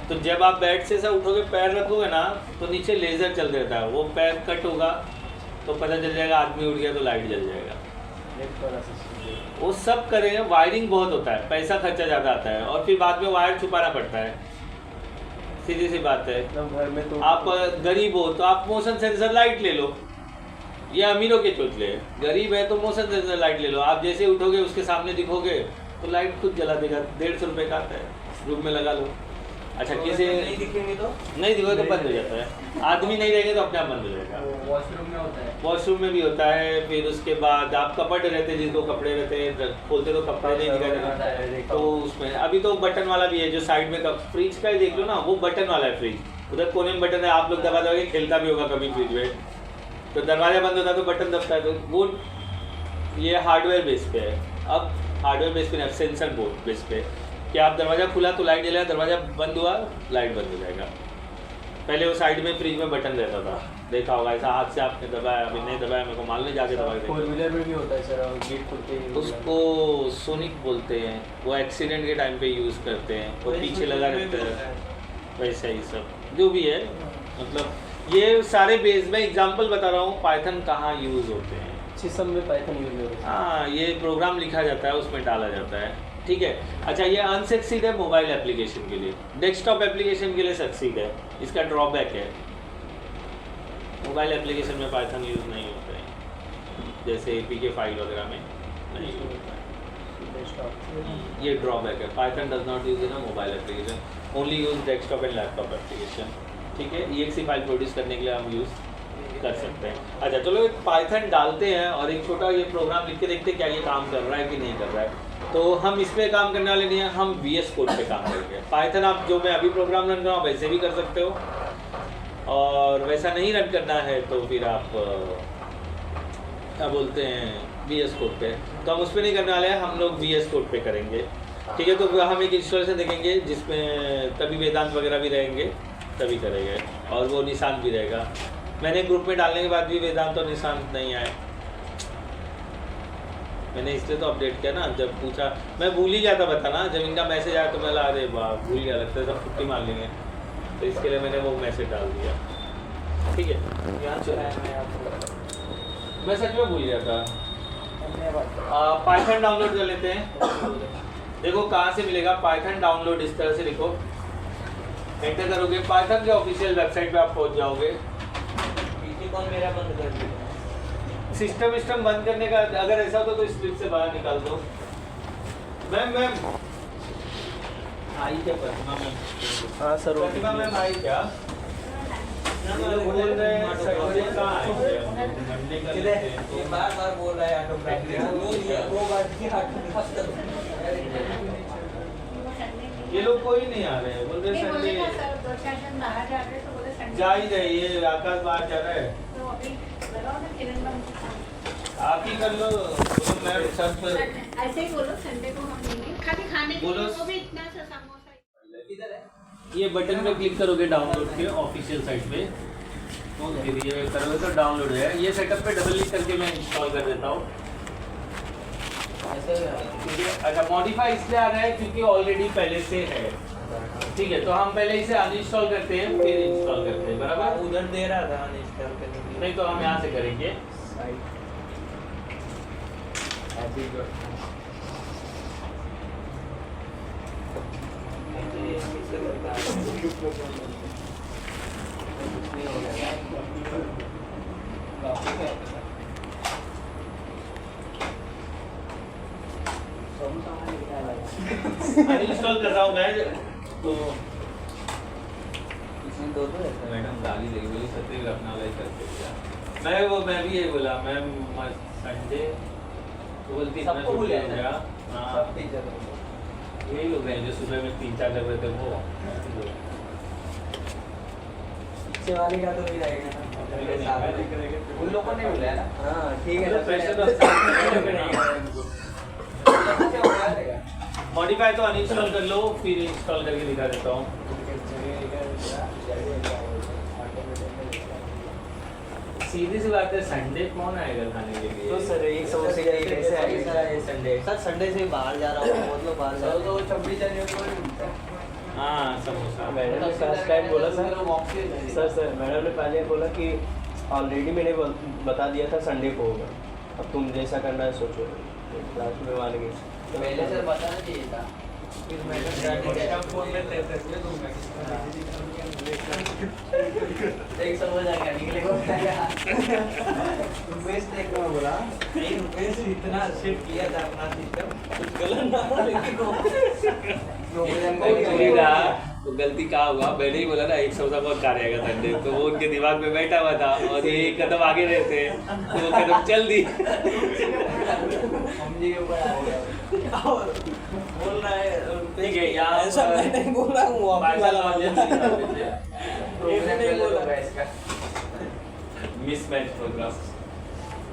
Speaker 1: तो जब आप बेड से ऐसा उठोगे, पैर रखोगे ना, तो नीचे लेज़र चल देता है, वो पैर कट होगा तो पता चल जाएगा आदमी उठ गया तो लाइट जल जाएगा। वो सब करेंगे, वायरिंग बहुत होता है, पैसा खर्चा ज़्यादा आता है, और फिर बाद में वायर छुपाना पड़ता है। सीधी सी बात है।
Speaker 3: घर में तो
Speaker 1: आप गरीब हो तो आप मोशन सेंसर लाइट ले लो, ये अमीरों के चोचले। गरीब है तो मोशन सेंसर लाइट ले लो, आप जैसे उठोगे उसके सामने दिखोगे तो लाइट खुद जला देगा। 150 रुपये का आता है, रूम में लगा लो। अच्छा किसी
Speaker 2: नहीं दिखेंगे तो
Speaker 1: नहीं दिखोगे तो बंद हो जाता है, आदमी नहीं रहेंगे तो अपने आप बंद हो जाएगा।
Speaker 2: वॉशरूम में होता है,
Speaker 1: वॉशरूम में भी होता है। फिर उसके बाद आप कपड़े रहते हैं, जिनको कपड़े रहते हैं खोलते तो कपड़े नहीं दिखाई देते, तो उसमें अभी तो बटन वाला भी है, जो साइड में फ्रिज का ही देख लो ना, वो बटन वाला है फ्रिज, उधर कोने में बटन है, आप लोग दबा दोगे, खेलता भी होगा कभी फ्रिज में, तो दरवाजा बंद होता है तो बटन दबता है, तो वो ये हार्डवेयर बेस पे है। अब हार्डवेयर बेस पे नहीं, सेंसर बोर्ड बेस पे कि आप दरवाज़ा खुला तो लाइट जलेगा, दरवाज़ा बंद हुआ लाइट बंद हो जाएगा। पहले वो साइड में फ्रिज में बटन रहता था, देखा होगा, ऐसा हाथ से आपने दबाया, अभी नहीं दबाया, मेरे को मालूम नहीं, जाके दबा
Speaker 3: फोर व्हीलर में भी होता है सर, गेट खुलते ही
Speaker 1: उसको सोनिक बोलते हैं, वो एक्सीडेंट के टाइम पे यूज़ करते हैं, वो पीछे लगा रहता है, वैसा ही सब जो भी है। मतलब ये सारे बेस में एग्जांपल बता रहा हूँ, पाइथन कहाँ यूज़ होते हैं।
Speaker 3: सिस्टम में पाइथन यूज होता है।
Speaker 1: हाँ, ये प्रोग्राम लिखा जाता है, उसमें डाला जाता है, ठीक है। अच्छा, ये अनसक्सीड है मोबाइल एप्लीकेशन के लिए, डेस्कटॉप एप्लीकेशन के लिए सक्सीड है, इसका ड्रॉबैक है। मोबाइल एप्लीकेशन में पाइथन यूज़ नहीं होता है, जैसे APK फाइल वगैरह में नहीं होता है, ये ड्रॉबैक है। Python does not use in a mobile application, only use desktop and laptop application, ठीक है। EXE फाइल प्रोड्यूस करने के लिए हम यूज़ कर सकते हैं। अच्छा चलो, एक पाइथन डालते हैं और एक छोटा ये प्रोग्राम लिख के देखते हैं क्या ये काम कर रहा है कि नहीं कर रहा है। तो हम इस पे काम करने वाले नहीं हैं, हम VS कोड पे काम करेंगे। पाइथन आप जो मैं अभी प्रोग्राम रन कर रहा हूँ वैसे भी कर सकते हो, और वैसा नहीं रन करना है तो फिर आप क्या बोलते हैं VS कोड पे, तो हम उस पर नहीं करने वाले हैं, हम लोग VS कोड पे करेंगे, ठीक है। तो हम एक इंस्टॉलेशन देखेंगे जिसमें तभी वेदांत वगैरह भी रहेंगे, तभी करेंगे, और वो निशांत भी रहेगा। मैंने ग्रुप में डालने के बाद भी वेदांत और निशांत नहीं आए, मैंने इसलिए तो अपडेट किया ना, जब पूछा मैं भूल ही जाता बताना, जब इनका मैसेज आया तो मैं अरे वाह भूल गया, लगता है सब छुट्टी मार लेंगे, तो इसके लिए मैंने वो मैसेज डाल दिया, ठीक है। मैं सच में भूल गया था। पाइथन डाउनलोड कर लेते हैं, देखो कहाँ से मिलेगा पाइथन डाउनलोड, इस तरह से लिखो, एंटर करोगे पाइथन के ऑफिशियल वेबसाइट पे आप पहुँच जाओगे।
Speaker 2: कौन मेरा बंद कर दिया,
Speaker 1: सिस्टम बंद करने का अगर ऐसा हो तो स्क्रिप्ट से बाहर निकाल दो। मैम आई क्या प्रतिमा मैम?
Speaker 3: हाँ सर,
Speaker 1: प्रतिमा मैम आई क्या? ये लोग बोल रहे हैं सैटरडे कहाँ आएंगे? मंडे का लेते हैं तो।
Speaker 2: ये बार बोल रहा है ऑटोग्राफ, वो बात की
Speaker 1: ये लोग कोई नहीं आ रहे हैं, बोल रहे संडे जा ही रहे, ये आकाश बाहर जा रहा है, आप ही कर लो। बोलो मैम सर पर
Speaker 4: ऐसे ही बोलो, संडे को हम देंगे, खाली खाने के
Speaker 1: बोलो।
Speaker 4: लिए वो भी इतना सा समोसा।
Speaker 2: किधर है?
Speaker 1: ये बटन पे क्लिक करोगे डाउनलोड के ऑफिशियल साइट पे, तो फिर ये करोगे तो डाउनलोड है। ये सेटअप पे डबल क्लिक करके मैं इंस्टॉल कर देता हूँ, ठीक है। अच्छा, मॉडिफाई इसलिए आ रहा है क्योंकि ऑलरेडी पहले से है, ठीक है। तो हम पहले इसे अनइंस्टॉल करते हैं फिर इंस्टॉल करते हैं, बराबर।
Speaker 2: उधर दे रहा था अनइंस्टॉल करने के लिए,
Speaker 1: नहीं तो हम यहाँ से करेंगे। अनइंस्टॉल कर रहा हूँ मैं, तो
Speaker 2: इसमें दो
Speaker 1: मैडम गाली देगी, बोली सत्य अपना वाला ही करते क्या। मैं भी यही बोला, मैम संडे तो बोलती
Speaker 2: सबको भूल
Speaker 1: गया।
Speaker 2: गया।
Speaker 1: हाँ,
Speaker 2: सब टीचर
Speaker 1: यही लोग हैं जो सुबह में 3-4 कर रहे थे वो।
Speaker 2: पीछे वाले का तो नहीं रहेगा ना, उन लोगों ने बुलाया ना। हाँ ठीक है,
Speaker 1: पैसे तो
Speaker 2: पैसे हो जाएगा।
Speaker 1: मॉडिफाई तो अनइंस्टॉल कर लो, फिर इंस्टॉल करके दिखा देता हूँ। सीधी सी बात है, संडे कौन आएगा खाने के लिए?
Speaker 3: तो सर एक समोसे का कैसे आएगा संडे?
Speaker 2: सर संडे से बाहर जा रहा हूँ, मतलब बाहर जा रहा हूँ।
Speaker 5: 26 जनवरी को मिलता है।
Speaker 1: हाँ समोसा।
Speaker 3: मैडम ने फर्स्ट टाइम बोला सर मैडम ने पहले बोला कि ऑलरेडी मैंने बता दिया था संडे को होगा, अब तुम जैसा करना है सोचो। क्लास में मान गए
Speaker 5: पहले सर बताना चाहिए था। फिर मैडम फोन में तय कर दिया तो एक समझ आ गया, निकले को रुपेश ने एक बार बोला नहीं, रुपेश इतना सेट किया था अपना सिस्टम, कुछ गलत ना लेकिन
Speaker 1: एक्चुअली ना तो गलती क्या हुआ, मैंने ही बोला ना एक समोसा बहुत खा रहेगा संडे, तो वो उनके दिमाग में बैठा हुआ था और ये एक कदम आगे रहते तो वो कदम चल दी।
Speaker 5: हम जी के ऊपर आ गया और बोल रहा है
Speaker 1: ठीक है, यहाँ
Speaker 5: ऐसा मैं नहीं बोल रहा हूँ, आपकी वाला
Speaker 1: प्रोग्राम
Speaker 5: नहीं बोल रहा
Speaker 1: इसका मिसमैच प्रोग्राम।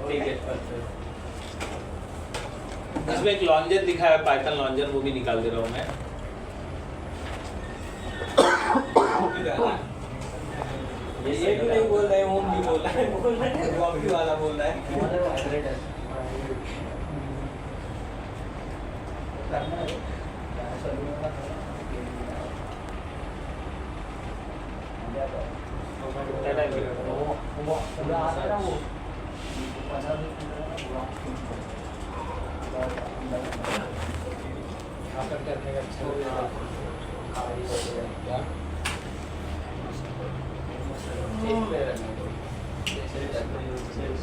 Speaker 1: ठीक है, इसमें एक लॉन्जर लिखा है, पाइथन लॉन्जर, वो भी निकाल दे रहा हूँ मैं।
Speaker 5: ये भी नहीं बोल रहे, ओम भी बोल रहा है, वो आपकी वाला बोल रहा है।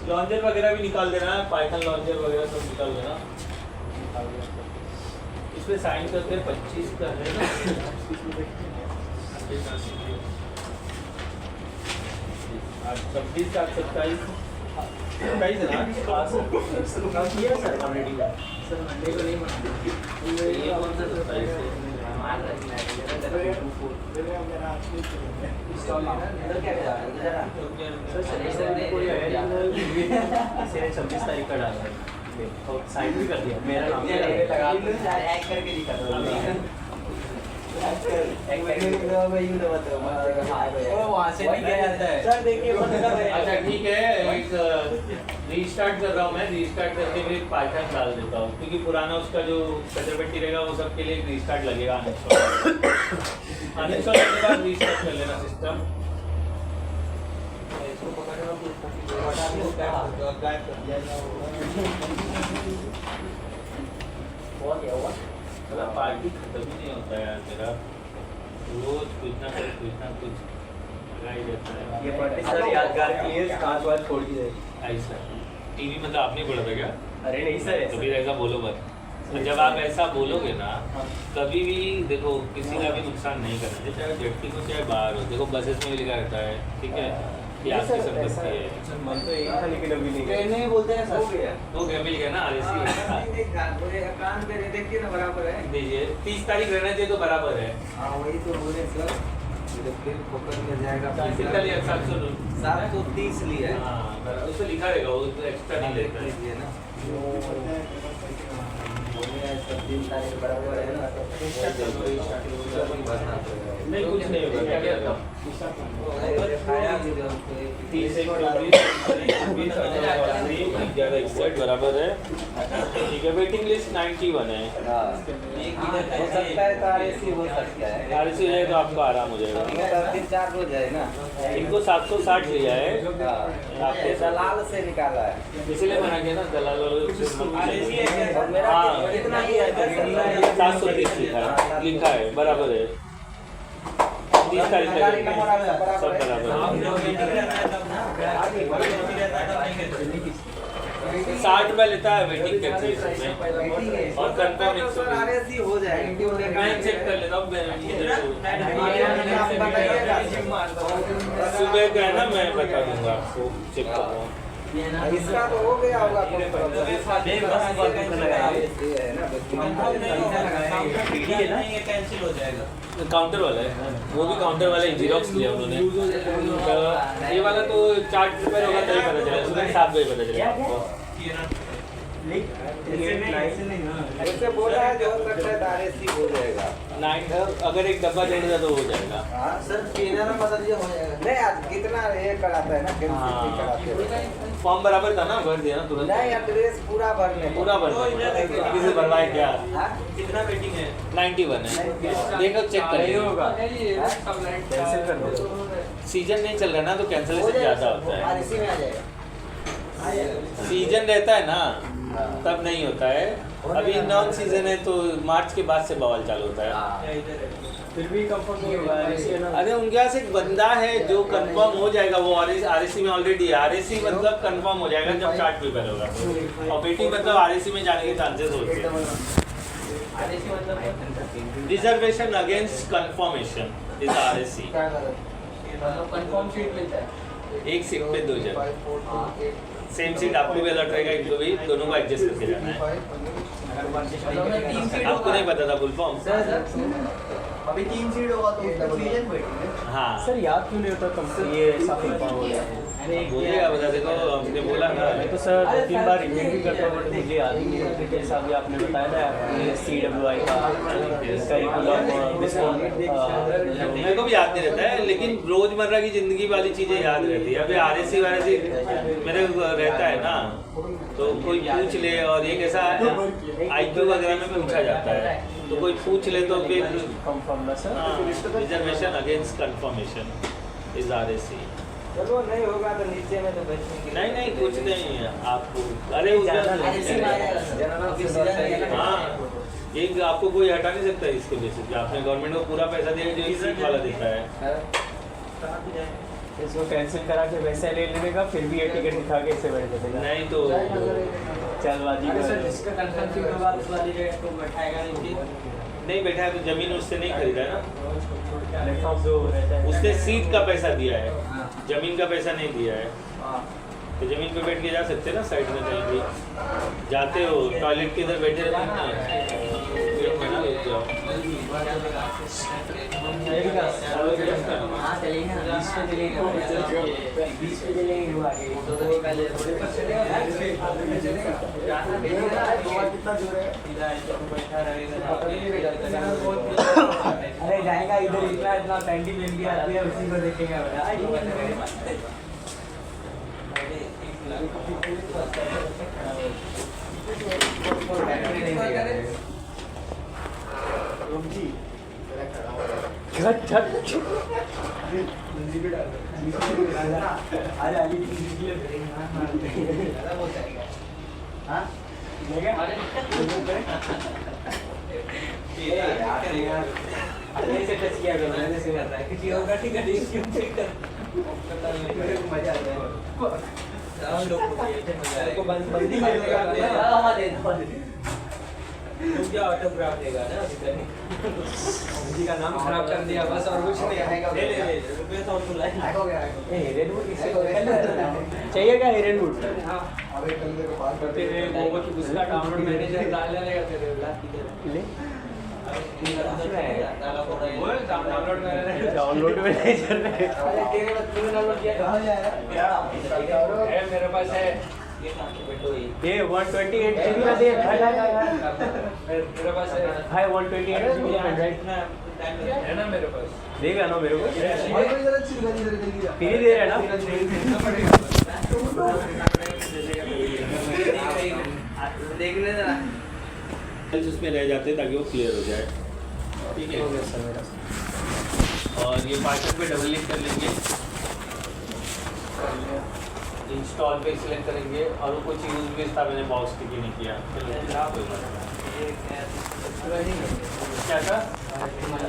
Speaker 1: लॉन्जर वगैरह भी निकाल देना है, पाइथन लॉन्जर वगैरह सब निकाल देना। इसमें साइन करते 25 का है ना, 26 का 27 27 है ना,
Speaker 3: किया सर ऑलरेडी।
Speaker 5: सर मंडे को नहीं बनाना,
Speaker 1: ये कौन सा 27 है?
Speaker 5: मार रखना है इधर क्या जा रहा है?
Speaker 3: सर कोई आया नहीं, किसी ने 26 तारीख का डाला है और साइन भी कर दिया, मेरा नाम भी लगा दिया।
Speaker 5: हैक करके दिखा दो। वहाँ से निकल जाता है।
Speaker 3: सर देखिए
Speaker 1: अच्छा ठीक है, एक रीस्टार्ट कर रहा हूँ मैं, रीस्टार्ट करके फिर पाइथन डाल देता हूँ, क्योंकि पुराना उसका जो कचरपट्टी रहेगा वो सबके लिए एक रीस्टार्ट लगेगा। अनइंस्टॉल करने के बाद रीस्टार्ट कर लेना सिस्टम। मतलब पार्टी खत्म ही नहीं होता है यार मेरा, रोज कुछ ना कुछ लगा ही रहता है।
Speaker 3: ये पार्टी सर यादगार के लिए 5 बार छोड़ दी जाएगी।
Speaker 1: ऐसा टीवी में तो आप नहीं बोला था क्या?
Speaker 3: अरे नहीं सर,
Speaker 1: कभी ऐसा बोलो मत। तो जब आप ऐसा बोलोगे ना, कभी भी देखो किसी का भी नुकसान नहीं करना चाहिए, चाहे व्यक्ति को चाहे बाहर हो। देखो बसेस में भी लिखा रहता है, ठीक है, कि आपकी संपत्ति है।
Speaker 3: मन तो एक था लेकिन अभी नहीं गया।
Speaker 5: नहीं बोलते हैं सर।
Speaker 1: हो गया, मिल गया ना RSC।
Speaker 5: कान पे देखिए ना बराबर है।
Speaker 1: दीजिए 30 तारीख रहना चाहिए तो बराबर है।
Speaker 5: हाँ वही तो बोले सर, फिर फोकस में जाएगा।
Speaker 1: कितना लिया?
Speaker 5: 730 लिया है।
Speaker 1: हाँ बराबर, उसमें लिखा रहेगा, वो तो एक्स्ट्रा नहीं लेता है।
Speaker 5: लीजिए ना। बोले सब 3 तारीख बराबर है ना, भरना पड़ेगा।
Speaker 1: नहीं कुछ नहीं होगा, क्या क्या था? 30 एक 11 बराबर है। ठीक है, वेटिंग लिस्ट 91 है।
Speaker 5: हो सकता है तो RSC हो सकता है।
Speaker 1: RSC जाए तो आपको आराम हो जाएगा।
Speaker 5: इनका 3-4 हो जाए ना।
Speaker 1: इनको 760 लिया है,
Speaker 5: आपके दलाल से निकाला है।
Speaker 1: इसीलिए बना गया ना दलाल वालों से।
Speaker 5: और मेरा
Speaker 1: हाँ
Speaker 5: कितना ही है?
Speaker 1: 730 लिखा है, बराबर है। 30 तारीख तक सब बराबर है। 60 रुपये लेता है वेटिंग कैंसिलेशन में, और कंफर्म 120।
Speaker 5: RSC हो जाएगा।
Speaker 1: मैं चेक कर लेता हूँ, सुबह का है ना, मैं बता दूंगा आपको, चेक कर रहा हूँ।
Speaker 5: इसका तो हो गया होगा।
Speaker 2: कैंसिल हो जाएगा।
Speaker 1: काउंटर वाला है, वो भी काउंटर वाला ही जीरोक्स लिया उन्होंने। तो ये वाला तो 4 रुपये होगा तभी पता चला, सुबह 7 बजे पता चला आपको।
Speaker 5: उससे बोला है जो हो सकता है RSC हो जाएगा।
Speaker 1: 9 अगर एक डब्बा जोड़ दिया तो हो जाएगा।
Speaker 5: हाँ सर ट्रेनर में बता दिया हो जाएगा। नहीं आज कितना ये कराता है ना
Speaker 1: हाँ।
Speaker 5: कराते हैं।
Speaker 1: फॉर्म बराबर था ना, भर दिया ना तुरंत।
Speaker 5: नहीं एड्रेस पूरा भरने को।
Speaker 1: पूरा भरना किसी भरना है क्या?
Speaker 5: हाँ?
Speaker 2: कितना वेटिंग है?
Speaker 1: 91 है, देखो चेक कर
Speaker 3: नहीं
Speaker 1: लीजिए।
Speaker 3: होगा, कैंसिल कर दो।
Speaker 1: सीजन नहीं चल रहा ना तो
Speaker 5: हो
Speaker 1: कैंसिलेशन
Speaker 5: जाएगा।
Speaker 1: ज़्यादा होता है।
Speaker 5: RSC में आ जाएगा।
Speaker 1: सीजन रहता है ना तब नहीं होता है। अभी नॉन सीजन है तो मार्च के बाद से बवाल चालू होता है।
Speaker 3: फिर भी कंफर्म नहीं होगा RSC है ना।
Speaker 1: अरे उनके पास एक बंदा है जो कंफर्म हो जाएगा, वो RSC में ऑलरेडी है। RSC मतलब कंफर्म हो जाएगा जब चार्ट प्रिपेयर होगा, और वेटिंग मतलब RSC में जाने के चांसेस होते हैं।
Speaker 2: RSC मतलब
Speaker 1: reservation against confirmation is RSC।
Speaker 2: Confirm seat मिलता है।
Speaker 1: एक सीट पे 2 जन, सेम सीट आपको भी अलर्ट रहेगा, इनको भी, दोनों को एडजस्ट करके जाना है। आपको नहीं पता था फुल फॉर्म?
Speaker 2: अभी 3 सीट होगा तो सीजन वेटिंग है।
Speaker 1: हाँ
Speaker 3: सर याद क्यों नहीं होता कंपनी ये ऐसा कंफर्म हो गया?
Speaker 1: बोलिएगा, बता देखो हमने बोला ना।
Speaker 3: मैं तो सर 2-3 बार रिव्यू भी करता हूँ बट मुझे याद ही नहीं होता। जैसा अभी आपने बताया ना CWI का
Speaker 1: मेरे को भी याद नहीं रहता है, लेकिन रोजमर्रा की जिंदगी वाली चीजें याद रहती है। अभी RSC मेरे को रहता है ना, तो कोई पूछ ले, और ये कैसा IQ वगैरह में पूछा जाता है, तो कोई पूछ ले तो फिर
Speaker 3: कंफर्म ना sir.
Speaker 1: Reservation against confirmation is RSC।
Speaker 5: चलो नहीं होगा तो नीचे में तो बचेंगे।
Speaker 1: नहीं कुछ नहीं है आपको। अरे
Speaker 5: RSC में आ जाएगा सर। अभी सीजन में
Speaker 1: हाँ, ये आपको कोई हटा नहीं सकता इसके बेसिस पे। आपने गवर्नमेंट को पूरा पैसा दिया जो इस सीट वाला देता है।
Speaker 3: इसको कैंसिल करा के वैसे ले लेने का, फिर भी ये टिकट दिखा के इसे बैठ देगा।
Speaker 1: नहीं तो
Speaker 3: चलबाजी
Speaker 2: अरे सर
Speaker 3: कर।
Speaker 2: जिसका कंफर्म सीट होगा उस वाली जगह को बैठाएगा नहीं।
Speaker 1: नहीं बैठा है तो जमीन उससे नहीं खरीदा है ना,
Speaker 3: प्लेटफॉर्म जो रहता है
Speaker 1: उसने सीट का पैसा दिया है,
Speaker 2: हाँ।
Speaker 1: जमीन का पैसा नहीं दिया है।
Speaker 2: हाँ।
Speaker 1: तो जमीन पे बैठ के जा सकते हैं ना, साइड में कहीं भी जाते हो, टॉयलेट के इधर बैठे रहते हैं ना, गेट में ना लेट जाओ।
Speaker 2: हाँ चलेंगे ना, 20 पे चलेंगे। 20 पे चलेंगे वो आगे। तो पहले थोड़े पर चलेगा। कितना दूर है? सीधा ऐसे बैठा रहेगा। अरे जाएगा इधर, इतना कैंडी मिल गया आती है, उसी को देखेगा। ऑटोग्राफ देगा ना, जी का नाम खराब कर दिया बस, और कुछ नहीं आएगा। ले रुपये तो तू लाई हो गया।
Speaker 3: हिरेन बूट चाहिए क्या? हिरेन बूट
Speaker 2: हां अबे कल मेरे को बात करते हैं वो कि उसका डाउनलोड मैनेजर डाल लेगा तेरे ब्लॉक की
Speaker 3: ले
Speaker 2: डाउनलोड
Speaker 3: मैनेजर में
Speaker 2: अरे तेरे में तूने डाउनलोड किया कहां जाएगा क्या है मेरे पास है
Speaker 3: ये 128 GB का दे।
Speaker 2: मेरे पास है
Speaker 3: हाय 128 GB एंड्रॉइड
Speaker 2: है ना मेरे पास
Speaker 3: देगा ना मेरे को, फ्री दे रहा है ना।
Speaker 2: देखने जरा
Speaker 1: उसमें रह जाते हैं ताकि वो क्लियर हो जाए। ठीक है, और ये पार्टनर पे डबल क्लिक कर लेंगे, इंस्टॉल पे सिलेक्ट करेंगे, और वो कुछ यूज भी था, मैंने बॉक्स टिक नहीं किया। क्या था?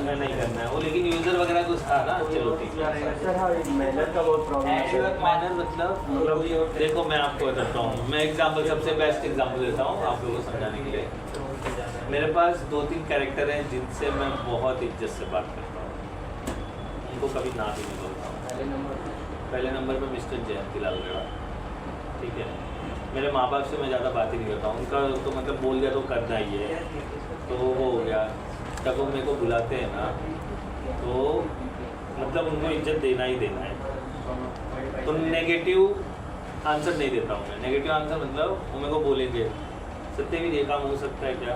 Speaker 1: मैं नहीं करना है वो, लेकिन यूजर वगैरह कुछ था ना। चलो ठीक है
Speaker 3: सर हाँ मेहनत का बहुत प्रॉब्लम है।
Speaker 1: मैनर मतलब देखो मैं आपको बताता हूँ, मैं एग्जांपल सबसे बेस्ट एग्जांपल देता हूँ आप लोगों को समझाने के लिए। मेरे पास 2-3 कैरेक्टर हैं जिनसे मैं बहुत इज्जत से बात करता हूँ, उनको कभी ना भी नहीं बोलता हूँ। पहले नंबर पे मिस्टर जयंती लाल गड़ा, ठीक है। मेरे माँ बाप से मैं ज़्यादा बात ही नहीं करता हूँ, उनका तो मतलब बोल दिया तो करना ही है, तो वो हो गया। जब वो मेरे को बुलाते हैं ना तो मतलब उनको इज्जत देना ही देना है। तो नेगेटिव आंसर नहीं देता हूँ मैं। नेगेटिव आंसर मतलब वो मेरे को बोलेंगे सत्यवीर ये काम हो सकता है क्या?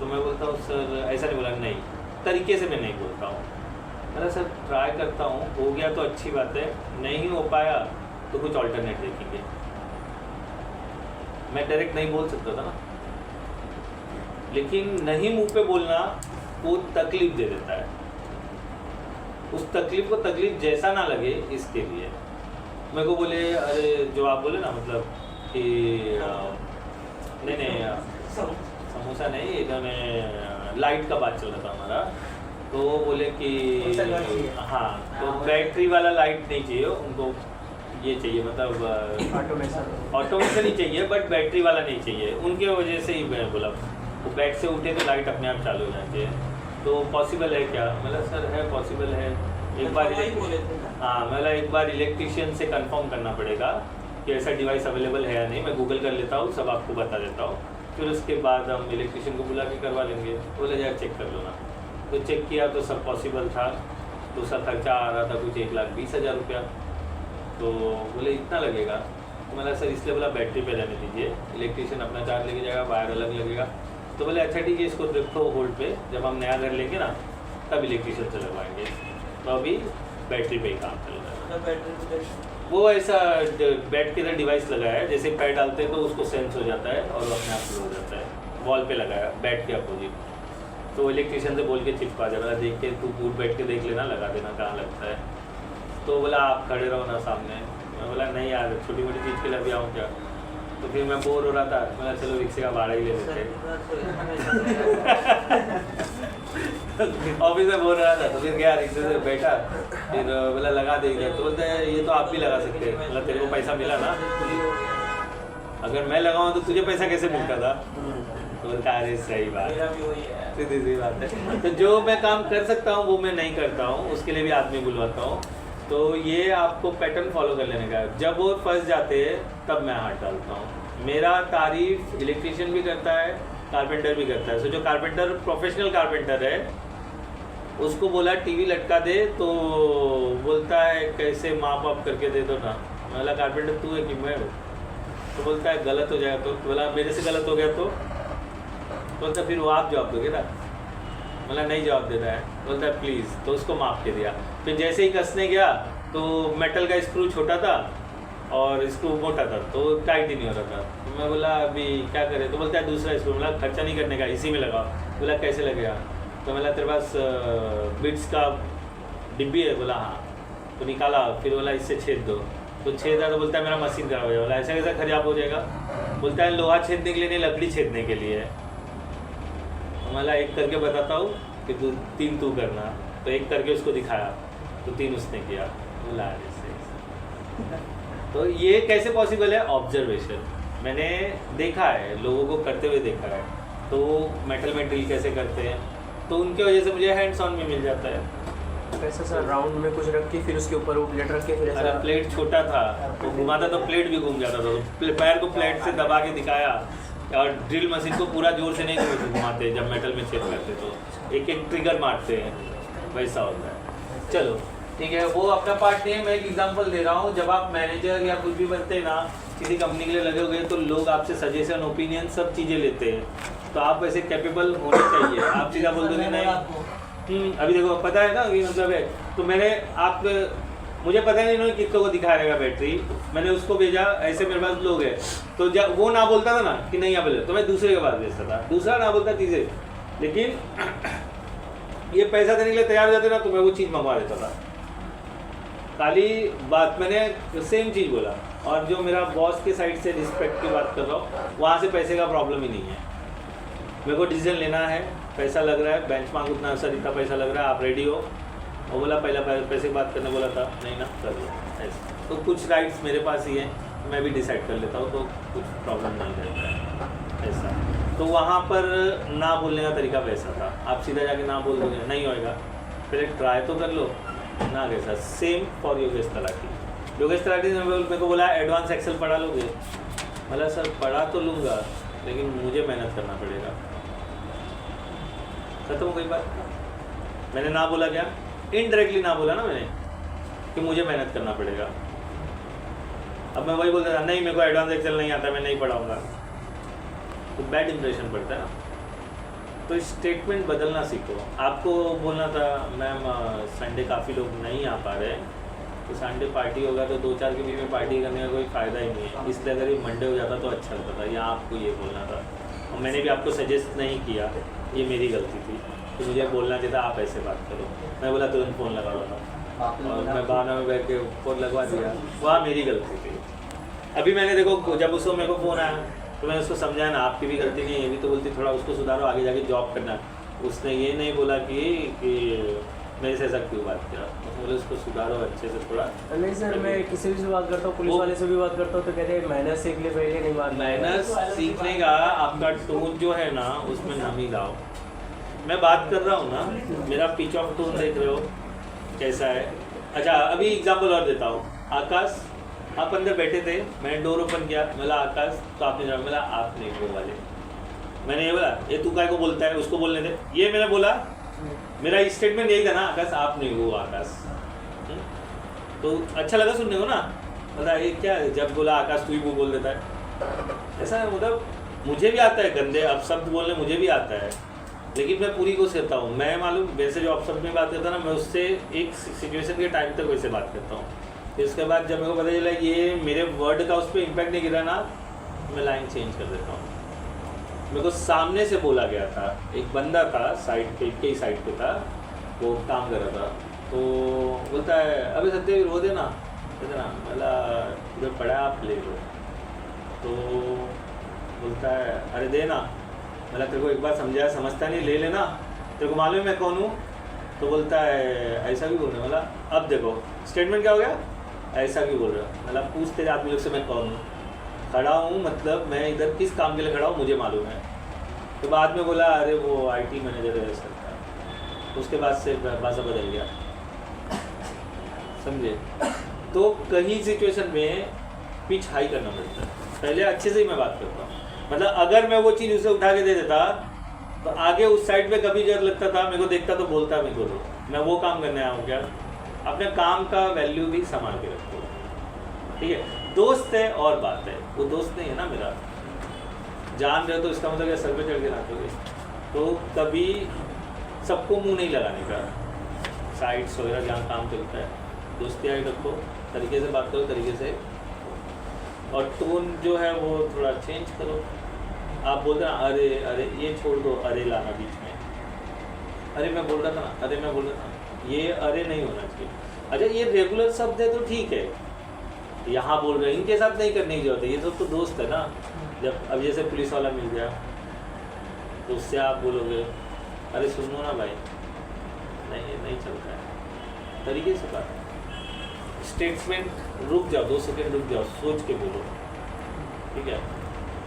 Speaker 1: तो मैं बोलता हूँ सर ऐसा नहीं बोला, नहीं तरीके से मैं नहीं बोलता हूँ। मैंने सर ट्राई करता हूँ, हो गया तो अच्छी बात है, नहीं हो पाया तो कुछ ऑल्टरनेट देखेंगे। मैं डायरेक्ट नहीं बोल सकता था ना, लेकिन नहीं मुंह पे बोलना वो तकलीफ दे देता है। उस तकलीफ को तकलीफ जैसा ना लगे इसके लिए मेरे को बोले, अरे जो आप बोले ना मतलब कि नहीं समोसा नहीं, एकदम लाइट का बात चल रहा था हमारा, तो वो बोले कि हाँ तो बैटरी वाला लाइट नहीं चाहिए उनको, ये चाहिए मतलब ऑटोमेशन ही चाहिए बट बैटरी वाला नहीं चाहिए। उनके वजह से ही मैं बोला वो बेड से उठे तो लाइट अपने आप चालू हो जाती है, तो पॉसिबल है क्या? मतलब सर है पॉसिबल है, एक बार हाँ मतलब एक बार इलेक्ट्रिशियन से कंफर्म करना पड़ेगा कि ऐसा डिवाइस अवेलेबल है या नहीं। मैं गूगल कर लेता हूँ, सब आपको बता देता हूँ, फिर उसके बाद हम इलेक्ट्रिशियन को बुला के करवा लेंगे। बोले यार चेक कर लो ना, तो चेक किया तो सब पॉसिबल था। तो उसका खर्चा आ रहा था कुछ 1,20,000 रुपया। तो बोले इतना लगेगा, तो मैंने सर इसलिए बोला बैटरी पे रहने दीजिए, इलेक्ट्रिशियन अपना चार्ज लेके जाएगा, वायर अलग लगेगा। तो बोले अच्छा ठीक है इसको रखो होल्ड पे, जब हम नया घर लेंगे ना तब इलेक्ट्रिशियन से लगवाएंगे। तो अभी बैटरी पे ही काम चल रहा है। वो ऐसा बेड के अंदर डिवाइस लगाया है, जैसे पैर डालते हैं तो उसको सेंस हो जाता है और अपने आप शुरू हो जाता है। वॉल पे लगाया बेड के अपोजिट, तो इलेक्ट्रिशियन से बोल के चिपका जाएगा, देख के तू दूर बैठ के देख लेना, लगा देना कहाँ लगता है। तो बोला आप खड़े रहो ना सामने। मैं बोला नहीं यार छोटी मोटी चीज़ के लिए अभी आऊँ क्या? तो फिर मैं बोर हो रहा था, बोला चलो रिक्शे का भाड़ा ही ले लेते हैं। ऑफिस में बोल रहा था तो फिर गया रिक्शे से बैठा, फिर बोला लगा देंगे। तो बोलते हैं ये तो आप भी लगा सकते हैं। मतलब तेरे को पैसा मिला ना, अगर मैं लगाऊँ तो तुझे पैसा कैसे मिलता था? तो बोलता अरे सही बात, सीधी सी बात है। तो जो मैं काम कर सकता हूँ वो मैं नहीं करता हूँ, उसके लिए भी आदमी बुलवाता हूँ। तो ये आपको पैटर्न फॉलो कर लेने का है। जब वो फंस जाते हैं तब मैं हाथ डालता हूँ। मेरा तारीफ इलेक्ट्रिशियन भी करता है, कारपेंटर भी करता है। सो जो कारपेंटर प्रोफेशनल कारपेंटर है उसको बोला टीवी लटका दे, तो बोलता है कैसे माप वाप करके दे दो ना। बोला कारपेंटर तू है कि मैं हूँ? तो बोलता है गलत हो जाएगा। तो बोला मेरे से गलत हो गया तो बोलता फिर वो आप जवाब दोगे ना? बोला नहीं जवाब देता है। बोलता है प्लीज़। तो उसको माप के दिया। फिर जैसे ही कसने गया तो मेटल का स्क्रू छोटा था और स्क्रू मोटा था, तो टाइट ही नहीं हो रहा था। तो मैं बोला अभी क्या करें? तो बोलता है दूसरा स्क्रू। बोला खर्चा नहीं करने का, इसी में लगाओ। बोला कैसे लगेगा? तो बोला तेरे पास बिट्स का डिब्बी है? बोला हाँ। तो निकाला, फिर बोला इससे छेद दो। तो छेद था तो बोलता है मेरा मशीन खराब हो जाएगा। बोला ऐसा कैसा खराब हो जाएगा? बोलता है लोहा छेदने के लिए नहीं, लकड़ी छेदने के लिए है। मैं एक करके बताता हूँ कि 3 तू करना। तो एक करके उसको दिखाया तो 3 उसने किया। बोला तो ये कैसे पॉसिबल है? ऑब्जर्वेशन। मैंने देखा है, लोगों को करते हुए देखा है। तो मेटल में ड्रिल कैसे करते हैं, तो उनकी वजह से मुझे हैंड्स ऑन में मिल जाता है।
Speaker 3: कैसे सर राउंड में कुछ रख के फिर उसके ऊपर वो प्लेट रख के फिर
Speaker 1: अरे प्लेट छोटा था, वो घुमाता तो प्लेट भी घूम जाता था। तो पैर को प्लेट से दबा के दिखाया। और ड्रिल मशीन को पूरा जोर से नहीं घुमाते, जब मेटल में छेद करते तो एक एक ट्रिगर मारते हैं, वैसा होता है। चलो ठीक है, वो अपना पार्ट नहीं है। मैं एक एग्जांपल दे रहा हूँ। जब आप मैनेजर या कुछ भी बनते हैं ना, किसी कंपनी के लिए लगे हुए, तो लोग आपसे सजेशन, ओपिनियन सब चीज़ें लेते हैं। तो आप वैसे कैपेबल होने चाहिए। आप सीधा बोल दोगे नहीं, अभी देखो पता है ना कि मतलब है। तो मैंने आप मुझे पता नहीं इन्होंने कितनों को दिखाया रहेगा बैटरी, मैंने उसको भेजा। ऐसे मेरे पास लोग हैं, तो जब वो ना बोलता था ना कि नहीं अवेलेबल, तो मैं दूसरे के पास भेजता था। दूसरा ना बोलता, तीसरे। लेकिन ये पैसा देने के लिए तैयार हो जाते ना, तो मैं वो चीज़ मंगवा देता था। खाली बात मैंने सेम चीज़ बोला। और जो मेरा बॉस के साइड से रिस्पेक्ट की बात कर रहा हूँ, वहाँ से पैसे का प्रॉब्लम ही नहीं है। मेरे को डिसीजन लेना है, पैसा लग रहा है, बेंचमार्क उतना सर इतना पैसा लग रहा है, आप रेडी हो? और बोला पहला पैसे की बात करने बोला था, नहीं ना कर लो ऐसे। तो कुछ राइट्स मेरे पास ही हैं, मैं भी डिसाइड कर लेता हूँ, तो कुछ प्रॉब्लम नहीं रहता है ऐसा। तो वहाँ पर ना बोलने का तरीका वैसा था। आप सीधा जाके ना बोल दोगे, नहीं होएगा, पहले ट्राई तो कर लो ना। कैसा सेम फॉर योगेश तलाटी। योगेश तलाटी ने मेरे को बोला एडवांस एक्सेल पढ़ा लोगे? बोला सर पढ़ा तो लूँगा, लेकिन मुझे मेहनत करना पड़ेगा। खत्म हो गई बात। मैंने ना बोला क्या? इनडायरेक्टली ना बोला ना मैंने कि मुझे मेहनत करना पड़ेगा। अब मैं वही बोलता था, नहीं मेरे को एडवांस एक्सेल नहीं आता, मैं नहीं पढ़ाऊँगा। तो बैड इंप्रेशन पड़ता है ना। तो स्टेटमेंट बदलना सीखो। आपको बोलना था मैम संडे काफ़ी लोग नहीं आ पा रहे हैं, तो संडे पार्टी होगा तो 2-4 के बीच में पार्टी करने का कोई फ़ायदा ही नहीं है, इसलिए अगर ये मंडे हो जाता तो अच्छा लगता था, या आपको ये बोलना था। और मैंने भी आपको सजेस्ट नहीं किया, ये मेरी गलती थी, तो मुझे बोलना चाहिए था आप ऐसे बात करो। मैं बोला तुरंत फ़ोन लगा दूँगा और मैं बहाना में बैठ के फ़ोन लगवा दिया, वहाँ मेरी गलती थी। अभी मैंने देखो जब उसको मेरे को फ़ोन आया तो मैंने उसको समझाया ना आपकी भी गलती नहीं है, ये भी तो बोलती थोड़ा उसको सुधारो, आगे जाके जॉब करना। उसने ये नहीं बोला कि मेरे से ऐसा क्यों बात किया, उसने बोला उसको सुधारो अच्छे से थोड़ा।
Speaker 3: नहीं सर, मैं किसी भी से बात करता हूँ, पुलिस वाले से भी बात करता हूँ तो कहते हैं मैनर्स सीख ले पहले, नहीं बात
Speaker 1: मैनर्स सीखने का आपका टोन जो है ना उसमें नमी लाओ। मैं बात कर रहा हूँ ना, मेरा पिच ऑफ टोन देख रहे हो कैसा है। अच्छा अभी एग्जाम्पल और देता हूँ। आकाश आप अंदर बैठे थे, मैंने डोर ओपन किया, बोला आकाश, तो आपने जवाब बोला आप नहीं वो वाले। मैंने ये बोला ये तू काय को बोलता है, उसको बोलने दे, ये मैंने बोला, मेरा स्टेटमेंट यही था ना आकाश आप नहीं वो आकाश। तो अच्छा लगा सुनने को ना, मतलब ये क्या है, जब बोला आकाश तू ही वो बोल देता है, ऐसा है। मतलब मुझे भी आता है गंदे अपशब्द बोलने, मुझे भी आता है, लेकिन मैं पूरी कोशिश करता हूँ। मैं मालूम वैसे जो अपशब्द में बात करता हूँ ना, मैं उससे एक सिचुएशन के टाइम तक वैसे बात करता हूँ। फिर उसके बाद जब मेरे को पता चला ये मेरे वर्ड का उस पर इम्पैक्ट नहीं गिरा ना, मैं लाइन चेंज कर देता हूँ। मेरे को सामने से बोला गया था, एक बंदा था साइड पे, कई साइड पे था, वो काम कर रहा था, तो बोलता है अबे सत्य रो देना, कहते ना बोला इधर पड़ा आप ले लो। तो बोलता है अरे देना, बोला तेरे को एक बार समझाया समझता नहीं, ले लेना, तेरे को मालूम है मैं कौन हूँ। तो बोलता है ऐसा भी बोल रहे, बोला अब देखो स्टेटमेंट क्या हो गया, ऐसा भी बोल रहा है, मतलब पूछ तेरे आदमी लोग से मैं कौन हूँ, खड़ा हूँ, मतलब मैं इधर किस काम के लिए खड़ा हूँ मुझे मालूम है। तो बाद में बोला अरे वो आईटी मैनेजर है सर, उसके बाद से भाषा बदल गया, समझे। तो कहीं सिचुएशन में पिच हाई करना पड़ता है, पहले अच्छे से ही मैं बात करता हूँ। मतलब अगर मैं वो चीज़ उसे उठा के दे देता तो आगे उस साइड पे कभी जब लगता था मेरे को देखता तो बोलता मेरे को तो मैं वो काम करने आया हूँ क्या। अपने काम का वैल्यू भी संभाल के रखो, ठीक है। दोस्त है और बात है, वो दोस्त नहीं है ना मेरा, जान रहे हो तो इसका मतलब सर पे चढ़ के नाचोगे। तो कभी सबको मुंह नहीं लगाने का, साइड्स वगैरह जहाँ काम चलता है दोस्ती आई रखो, तरीके से बात करो तरीके से, और टोन जो है वो थोड़ा चेंज करो। आप बोलते ना अरे अरे ये छोड़ दो, अरे लाना बीच में, अरे मैं बोल रहा था ना, अरे मैं बोल रहा था, ये अरे नहीं होना चाहिए। अच्छा ये रेगुलर शब्द है तो ठीक है, यहाँ बोल रहे हैं, इनके साथ नहीं करने की जरूरत है, ये तो दोस्त है ना। जब अब जैसे पुलिस वाला मिल गया तो उससे आप बोलोगे अरे सुनो ना भाई, नहीं नहीं चलता है, तरीके से बात। स्टेटमेंट रुक जाओ, 2 सेकंड रुक जाओ, सोच के बोलो, ठीक है।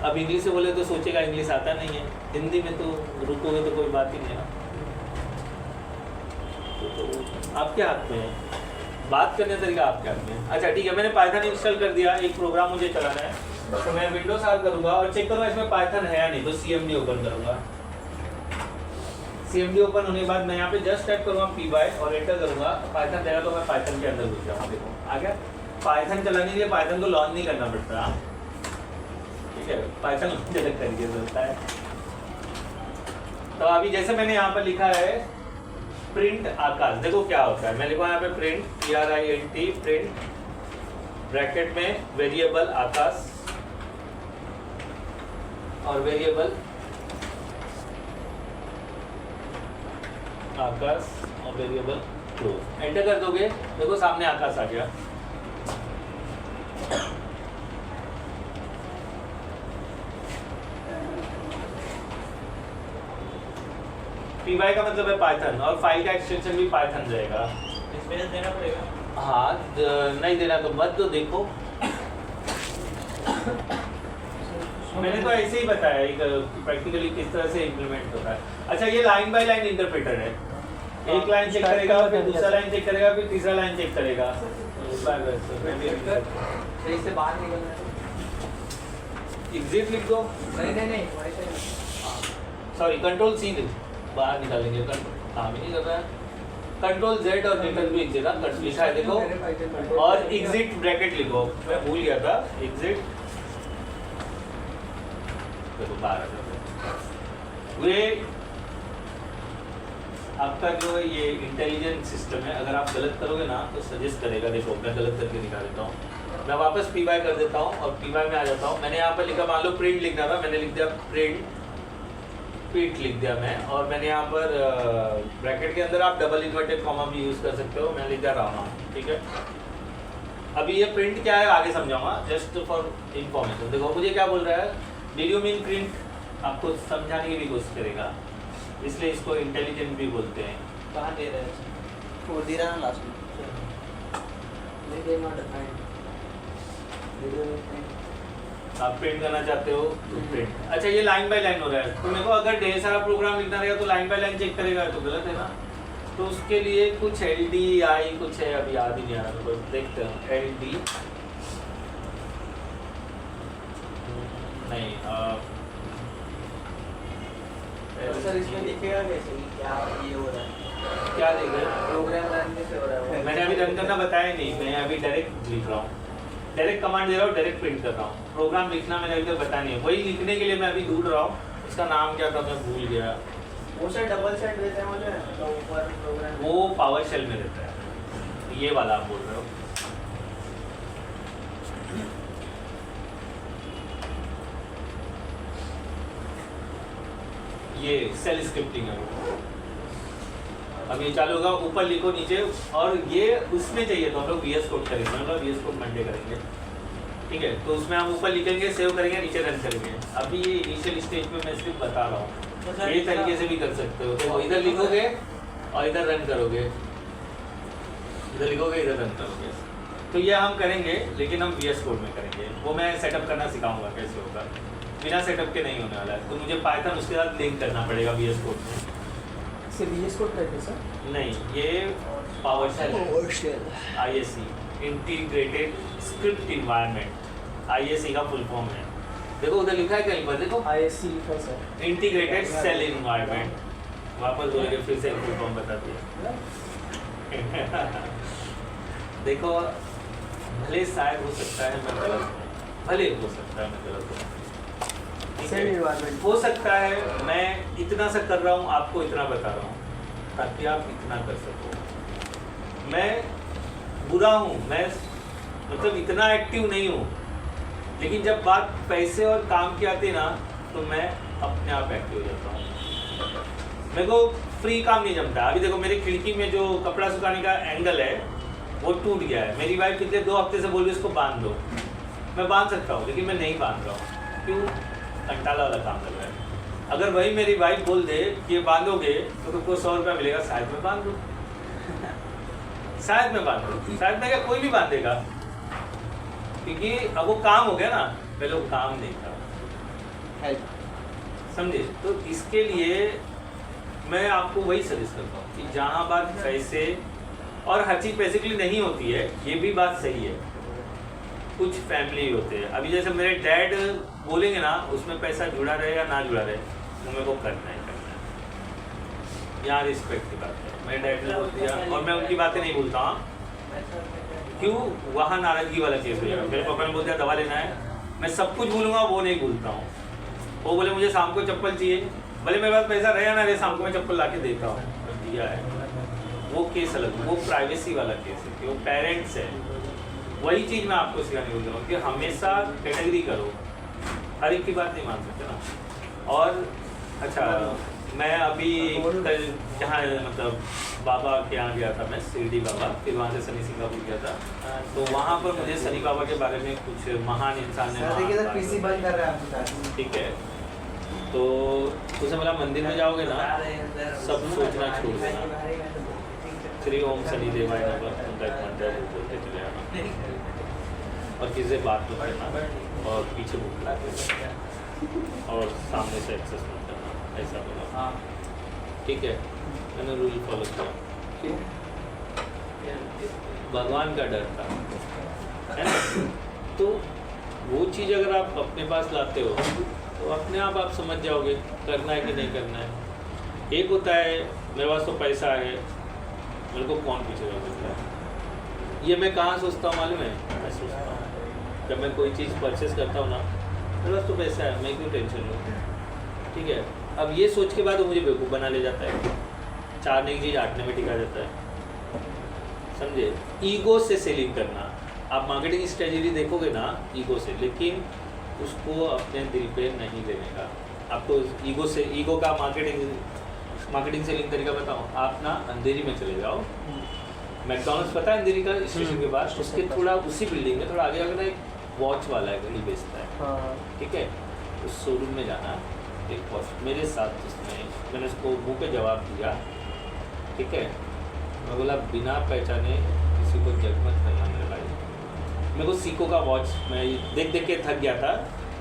Speaker 1: अब इंग्लिश से बोले तो सोचेगा, इंग्लिश आता नहीं है, हिंदी में तो रुकोगे तो कोई बात ही नहीं है ना। तो आपके हाथ में है, बात करने का तरीका आपके हाथ में है। अच्छा ठीक है, मैंने पाइथन इंस्टॉल कर दिया, एक प्रोग्राम मुझे चलाना है, तो मैं विंडोज R करूँगा और चेक करूँगा इसमें पाइथन है या नहीं, तो CMD ओपन करूँगा। CMD ओपन होने के बाद मैं यहाँ पे जस्ट टाइप करूँगा py और एंटर करूँगा, पाइथन देगा तो मैं पाइथन के अंदर घुस जाऊँगा। देखो आ गया। पाइथन चलाने के लिए पाइथन को लॉन्च नहीं करना पड़ता, ठीक है, पाइथन अलग तरीके से होता है। तो अभी जैसे मैंने यहाँ पर लिखा है प्रिंट आकाश, देखो क्या होता है, मैं लिखूँ यहाँ पे प्रिंट print प्रिंट ब्रैकेट में वेरिएबल आकाश और वेरिएबल आकाश और वेरिएबल क्लोज, एंटर कर दोगे, देखो सामने आकाश आ गया। py का मतलब है पाइथन, और फाइल का एक्सटेंशन भी पाइथन रहेगा।
Speaker 5: स्पेस देना पड़ेगा?
Speaker 1: हाँ नहीं देना तो मत दो, देखो मैंने तो ऐसे ही बताया एक प्रैक्टिकली किस तरह से इम्प्लीमेंट होता है। अच्छा ये लाइन बाय लाइन इंटरप्रेटर है, एक लाइन चेक करेगा, फिर दूसरा लाइन चेक करेगा, फिर तीसरा लाइन चेक करेगा।
Speaker 5: सही से बाहर निकलना है।
Speaker 1: एग्जिट लिख दो,
Speaker 5: नहीं
Speaker 1: सॉरी कंट्रोल C बाहर निकालेंगे, काम ही नहीं कर रहा है। कंट्रोल Z और रिटर्न भी एग्जिट लिखा है देखो, और एग्जिट ब्रैकेट लिखो, मैं भूल गया था, एग्जिट देखो बाहर आ जाओ। ये आपका जो ये इंटेलिजेंट सिस्टम है, अगर आप गलत करोगे ना तो सजेस्ट करेगा। देखो मैं गलत करके दिखा देता हूँ, मैं वापस पी वाई कर देता हूँ और पी वाई में आ जाता हूँ। मैंने यहाँ पर लिखा, मान लो प्रिंट लिखना था, मैंने लिख दिया प्रिंट, पीट लिख दिया मैं, और मैंने यहाँ पर ब्रैकेट के अंदर आप डबल इन्वर्टेड कॉमा भी यूज़ कर सकते हो, मैंने लिख दिया रामा। ठीक है, अभी ये प्रिंट क्या है आगे समझाऊंगा, जस्ट फॉर इंफॉर्मेशन। देखो मुझे क्या बोल रहा है, डिड यू मीन प्रिंट, आपको समझाने की भी कोशिश करेगा, इसलिए इसको इंटेलिजेंट भी बोलते हैं।
Speaker 5: कहाँ दे रहे हैं?
Speaker 2: वो दे रहा ना लास्ट में नहीं दे नॉट डिफाइंड
Speaker 1: आप प्रिंट करना चाहते हो तो प्रिंट। अच्छा ये लाइन बाय लाइन हो रहा है, तो मेरे को अगर ढेर सारा प्रोग्राम लिखना रहेगा तो लाइन बाय लाइन चेक करेगा, तो गलत है ना। तो उसके लिए कुछ LDI कुछ है, अभी याद ही नहीं आ रहा मेरे को, देखते हैं LD नहीं
Speaker 2: सर इसमें दिखेगा कैसे कि क्या ये हो रहा है,
Speaker 1: क्या देखें,
Speaker 2: प्रोग्राम रन कैसे हो रहा है?
Speaker 1: मैंने अभी रन करना बताया नहीं, मैं अभी डायरेक्ट लिख रहा हूँ, डायरेक्ट कमांड दे रहा हूँ, डायरेक्ट प्रिंट कर रहा हूँ। प्रोग्राम लिखना मैंने अभी तक बताया नहीं है, वही लिखने के लिए मैं अभी ढूंढ रहा हूँ, उसका नाम क्या था मैं भूल गया।
Speaker 2: वो सर डबल सेट देते हैं मुझे, तो ऊपर प्रोग्राम
Speaker 1: वो पावर शेल में रहता है, ये वाला आप बोल रहे हो। ये सेल स्क्रिप्टिंग है वो। अब ये चालू होगा, ऊपर लिखो नीचे, और ये उसमें चाहिए तो हम लोग VS कोड करेंगे, मतलब VS कोड मंडे करेंगे। ठीक है, तो उसमें हम ऊपर लिखेंगे, सेव करेंगे, नीचे रन करेंगे। अभी ये इनिशियल स्टेज पे मैं सिर्फ बता रहा हूँ, ये तरीके से भी कर सकते हो। तो इधर लिखोगे और इधर रन करोगे, इधर लिखोगे इधर रन करोगे, तो ये हम करेंगे, लेकिन हम VS कोड में करेंगे। वो मैं सेटअप करना सिखाऊंगा कैसे होगा, बिना सेटअप के नहीं होने वाला है। तो मुझे पाइथन उसके साथ लिंक करना पड़ेगा VS कोड में।
Speaker 3: VS कोड करते सर?
Speaker 1: नहीं, ये PowerShell ISE, integrated script environment, ISE का फुल फॉर्म है। देखो उधर लिखा है कहीं पर, देखो
Speaker 3: ISE लिखा है सर,
Speaker 1: इंटीग्रेटेड सेल इन्वायरमेंट। वापस बोलेंगे फिर से फुल फॉर्म बता दिया। देखो भले शायद हो सकता है मैं गलत हूँ, भले हो सकता है मैं गलत हूँ,
Speaker 3: सेल इन्वायरमेंट
Speaker 1: हो सकता है मैं इतना सा कर रहा हूँ, आपको इतना बता रहा हूँ ताकि आप इतना कर सको। मैं बुरा हूँ, मैं मतलब इतना एक्टिव नहीं हूँ, लेकिन जब बात पैसे और काम की आती है ना तो मैं अपने आप एक्टिव हो जाता हूँ। मेरे को फ्री काम नहीं जमता। अभी देखो मेरी खिड़की में जो कपड़ा सुखाने का एंगल है वो टूट गया है। मेरी वाइफ पिछले 2 हफ्ते से बोल रही है इसको बांध दो। मैं बांध सकता हूँ लेकिन मैं नहीं बांध रहा हूँ। क्यों? कंटाला वाला काम कर रहा है। अगर वही मेरी वाइफ बोल दे कि ये बांधोगे तो तुमको 100 रुपया मिलेगा, शायद मैं बांध दूँ, शायद मैं बांध दूँ, शायद मैं क्या कोई भी बांधेगा, क्योंकि अब वो काम हो गया ना, पहले वो काम नहीं था, समझे? तो इसके लिए मैं आपको वही सजेस्ट करता हूँ कि जहाँ बात पैसे और हर चीज़ पैसे के लिए नहीं होती है, ये भी बात सही है। कुछ फैमिली होते हैं, अभी जैसे मेरे डैड बोलेंगे ना उसमें पैसा जुड़ा रहे या ना जुड़ा रहे, वो मेरे को करना ही करना है। यहाँ रिस्पेक्ट की बात है, मेरे डैड ने बोल दिया और मैं उनकी बातें नहीं भूलता हूँ। क्यों? वहाँ नाराजगी वाला केस हो जाएगा। मेरे पापा ने बोल दिया दवा लेना है, मैं सब कुछ भूलूंगा, वो नहीं भूलता हूँ। वो बोले मुझे शाम को चप्पल चाहिए, भले मेरे पास पैसा रहे या ना रहे, शाम को मैं चप्पल ला के देता हूँ, दिया है। वो केस अलग, वो प्राइवेसी वाला केस है कि वो पेरेंट्स है। वही चीज़ मैं आपको सिखाने बोल रहा हूँ कि हमेशा कैटेगरी करो, हर एक की बात नहीं मान सकते ना। और अच्छा, मैं अभी कल जहाँ मतलब बाबा के यहाँ गया था, मैं शिरडी बाबा, फिर वहाँ से शनि सिंगापुर गया था, तो वहाँ पर मुझे शनि बाबा के बारे में कुछ महान इंसान ने
Speaker 2: पीसी बंद कर रहा है आपके साथ।
Speaker 1: ठीक है, तो उसे बोला मंदिर में जाओगे ना सब सोचना छोड़ देना, श्री ओम शनि देवाय नमः उनका एक मंत्र है, बोलते चले आना और किसी से बात तो करना और पीछे बुक ला और सामने से एक्सेस मत करना, ऐसा बोला। ठीक है, मैंने रूल फॉलो किया। क्यों? भगवान का डर था, है ना? तो वो चीज़ अगर आप अपने पास लाते हो तो अपने आप समझ जाओगे करना है कि नहीं करना है। एक होता है मेरे पास तो पैसा है, मेरे को कौन पीछे कर सकता है। ये मैं कहाँ सोचता हूँ मालूम है? मैं सोचता हूँ जब मैं कोई चीज़ परचेस करता हूँ ना, मेरे पास तो पैसा है, मैं क्यों टेंशन लूँ, ठीक है। अब ये सोच के बाद वो मुझे बेवकूफ़ बना ले जाता है, चारने की चीज़ आटने में टिका जाता है, समझे। ईगो से सेलिंग करना, आप मार्केटिंग स्ट्रेटजी देखोगे ना ईगो से, लेकिन उसको अपने दिल पे नहीं लेने का। आपको ईगो से, ईगो का मार्केटिंग सेलिंग तरीका बताऊँ, आप ना अंधेरी में चले जाओ, मैकडॉनल्ड्स पता है अंधेरी का स्टेशन के बाद, उसके थोड़ा उसी बिल्डिंग में थोड़ा आगे जाकर ना एक वॉच वाला है, घड़ी बेचता है,
Speaker 3: हाँ
Speaker 1: ठीक है। उस शोरूम में जाना, एक वॉच मेरे साथ, जिसमें मैंने उसको मुँह पे जवाब दिया, ठीक है। मैं बोला बिना पहचाने किसी को जज मत करना मेरे भाई। मेरे को सीको का वॉच मैं देख देख के थक गया था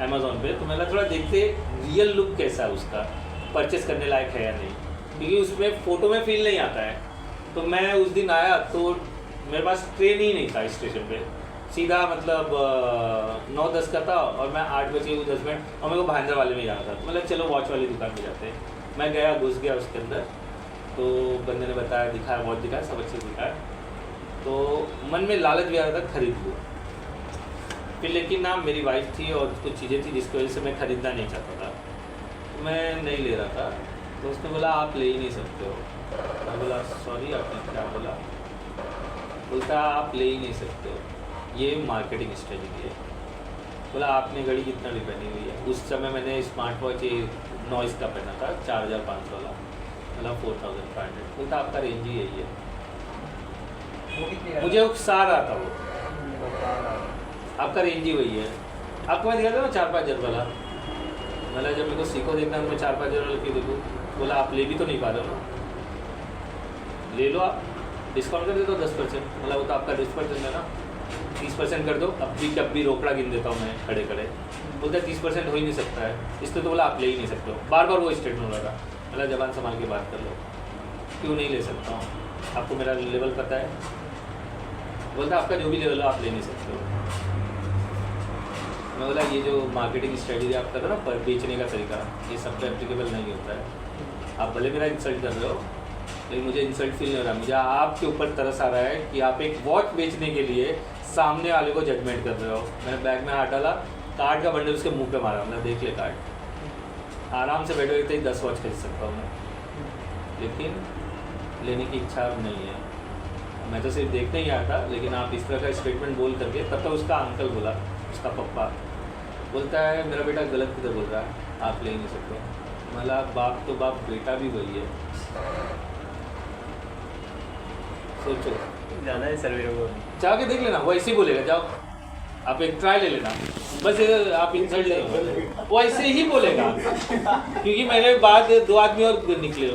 Speaker 1: अमेज़ॉन पे, तो मैंने थोड़ा देखते रियल लुक कैसा है उसका, परचेस करने लायक है या नहीं, क्योंकि उसमें फ़ोटो में फील नहीं आता है। तो मैं उस दिन आया तो मेरे पास ट्रेन ही नहीं था स्टेशन पे, सीधा मतलब 9-10 का था और मैं 8 बजे 10 मिनट, और मेरे को भांजर वाले में जाना था, तो मतलब चलो वॉच वाली दुकान पे जाते हैं। मैं गया, घुस गया उसके अंदर, तो बंदे ने बताया, दिखाया, वॉच दिखाया, सब अच्छे दिखाया, तो मन में लालच भी आ रहा था खरीद लूँ। फिर लेकिन ना मेरी वाइफ थी और कुछ चीज़ें थी जिसकी वजह से मैं ख़रीदना नहीं चाहता था, तो मैं नहीं ले रहा था। तो उसने बोला आप ले ही नहीं सकते हो। मैं बोला सॉरी, आपने क्या बोला? बोलता आप ले ही नहीं सकते हो, ये मार्केटिंग स्ट्रेटजी है। बोला आपने घड़ी कितना भी पहनी हुई है? उस समय मैंने स्मार्ट वॉच ये नॉइस का पहना था 4500 वाला, मतलब 4500। बोलता आपका रेंज ही यही है। मुझे उकसा रहा था वो, आपका रेंज ही वही है। आपको मैं दिखा था ना 4-5 हज़ार वाला, मतलब जब मेरे को सीखो देखना तो मैं 4-5 हज़ार वाला क्यों देखूँ? बोला आप ले भी तो नहीं पा रहे हो ना, ले लो आप, डिस्काउंट कर देता हूँ 10%। मतलब वो तो आपका 10% है ना, 30% कर दो, अब भी रोकड़ा गिन देता हूँ मैं खड़े खड़े। बोलता है 30% हो ही नहीं सकता है, इसलिए तो बोला आप ले ही नहीं सकते हो। बार बार वो स्टेटमेंट हो रहा था। मतलब ज़बान संभाल के बात कर लो, क्यों नहीं ले सकता हूँ? आपको मेरा लेवल पता है? बोलता आपका जो भी लेवल हो आप ले नहीं सकते हो। मैं बोला ये जो मार्केटिंग स्ट्रेटजी आप कर रहे हो ना, पर बेचने का तरीका, ये सब पे एप्लीकेबल नहीं होता है। आप भले मेरा इंसल्ट कर रहे हो, लेकिन मुझे इंसल्ट फील नहीं हो रहा। मुझे आपके ऊपर तरस आ रहा है कि आप एक वॉच बेचने के लिए सामने वाले को जजमेंट कर रहे हो। मैंने बैग में हाथ डाला, कार्ड का बंडल उसके मुंह पे मारा, मतलब देख ले कार्ड, आराम से बैठे हुए 10 वॉच खरीद सकता हूँ मैं, लेकिन लेने की इच्छा अब नहीं है। मैं तो सिर्फ देखने ही आया था, लेकिन आप इस तरह का स्टेटमेंट बोल करके, तब तक उसका अंकल बोला, उसका पप्पा बोलता है मेरा बेटा गलत किधर बोल रहा है, आप ले नहीं सकते। मतलब बाप तो बाप, बेटा भी वही है। सोचो,
Speaker 3: जाना है सर्वे को,
Speaker 1: जाके देख लेना, वो ऐसे ही बोलेगा। जाओ आप एक ट्राई ले लेना, बस आप इंसल्ट नहीं बोलेगा, वो ऐसे ही बोलेगा। क्योंकि मेरे बाद 2 आदमी और निकले,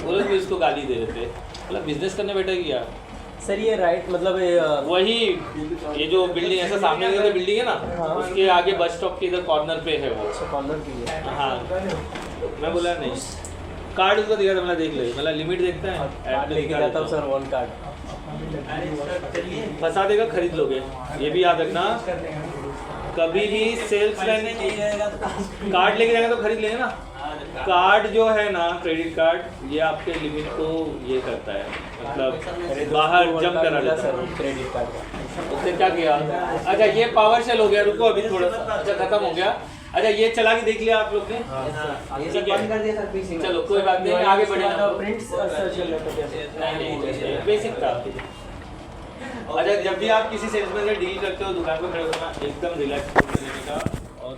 Speaker 1: बोले भी उसको गाली दे रहे थे। मतलब बिजनेस करने बैठा किया
Speaker 3: सर ये राइट, मतलब
Speaker 1: वही ये जो बिल्डिंग ऐसा सामने की बिल्डिंग है ना,
Speaker 3: हाँ।
Speaker 1: उसके आगे बस स्टॉप के इधर कॉर्नर पे है वो।
Speaker 3: कॉर्नर की है।
Speaker 1: हाँ, मैं बोला नहीं, कार्ड उसको दिखा था, मतलब देख ले, मतलब लिमिट देखता है,
Speaker 3: कार्ड लेके जाता हूँ सर, 1 कार्ड
Speaker 1: फंसा देगा, खरीद लोगे। ये भी याद रखना, कभी भी सेल्समैन कार्ड लेके जाएगा तो खरीद लेंगे ना। कार्ड जो है ना, क्रेडिट कार्ड, ये आपके लिमिट को ये करता है, मतलब बाहर जंप करा देता है
Speaker 3: क्रेडिट कार्ड का।
Speaker 1: उसने क्या किया? अच्छा ये पावर सेल हो गया, रुको अभी थोड़ा सा, अच्छा खत्म हो गया। अच्छा ये चला के देख लिया आप लोग ने?
Speaker 2: ये सब बंद कर दिया सर पीसी में।
Speaker 1: चलो कोई बात नहीं, आगे बढ़े हम लोग।
Speaker 3: प्रिंट्स सर्च कर लेते हैं।
Speaker 1: नहीं, बेसिक था। अच्छा जब भी आप किसी सेल्समैन से डील करते हो, दुकान पर खड़े होना, एकदम रिलैक्स लेने का और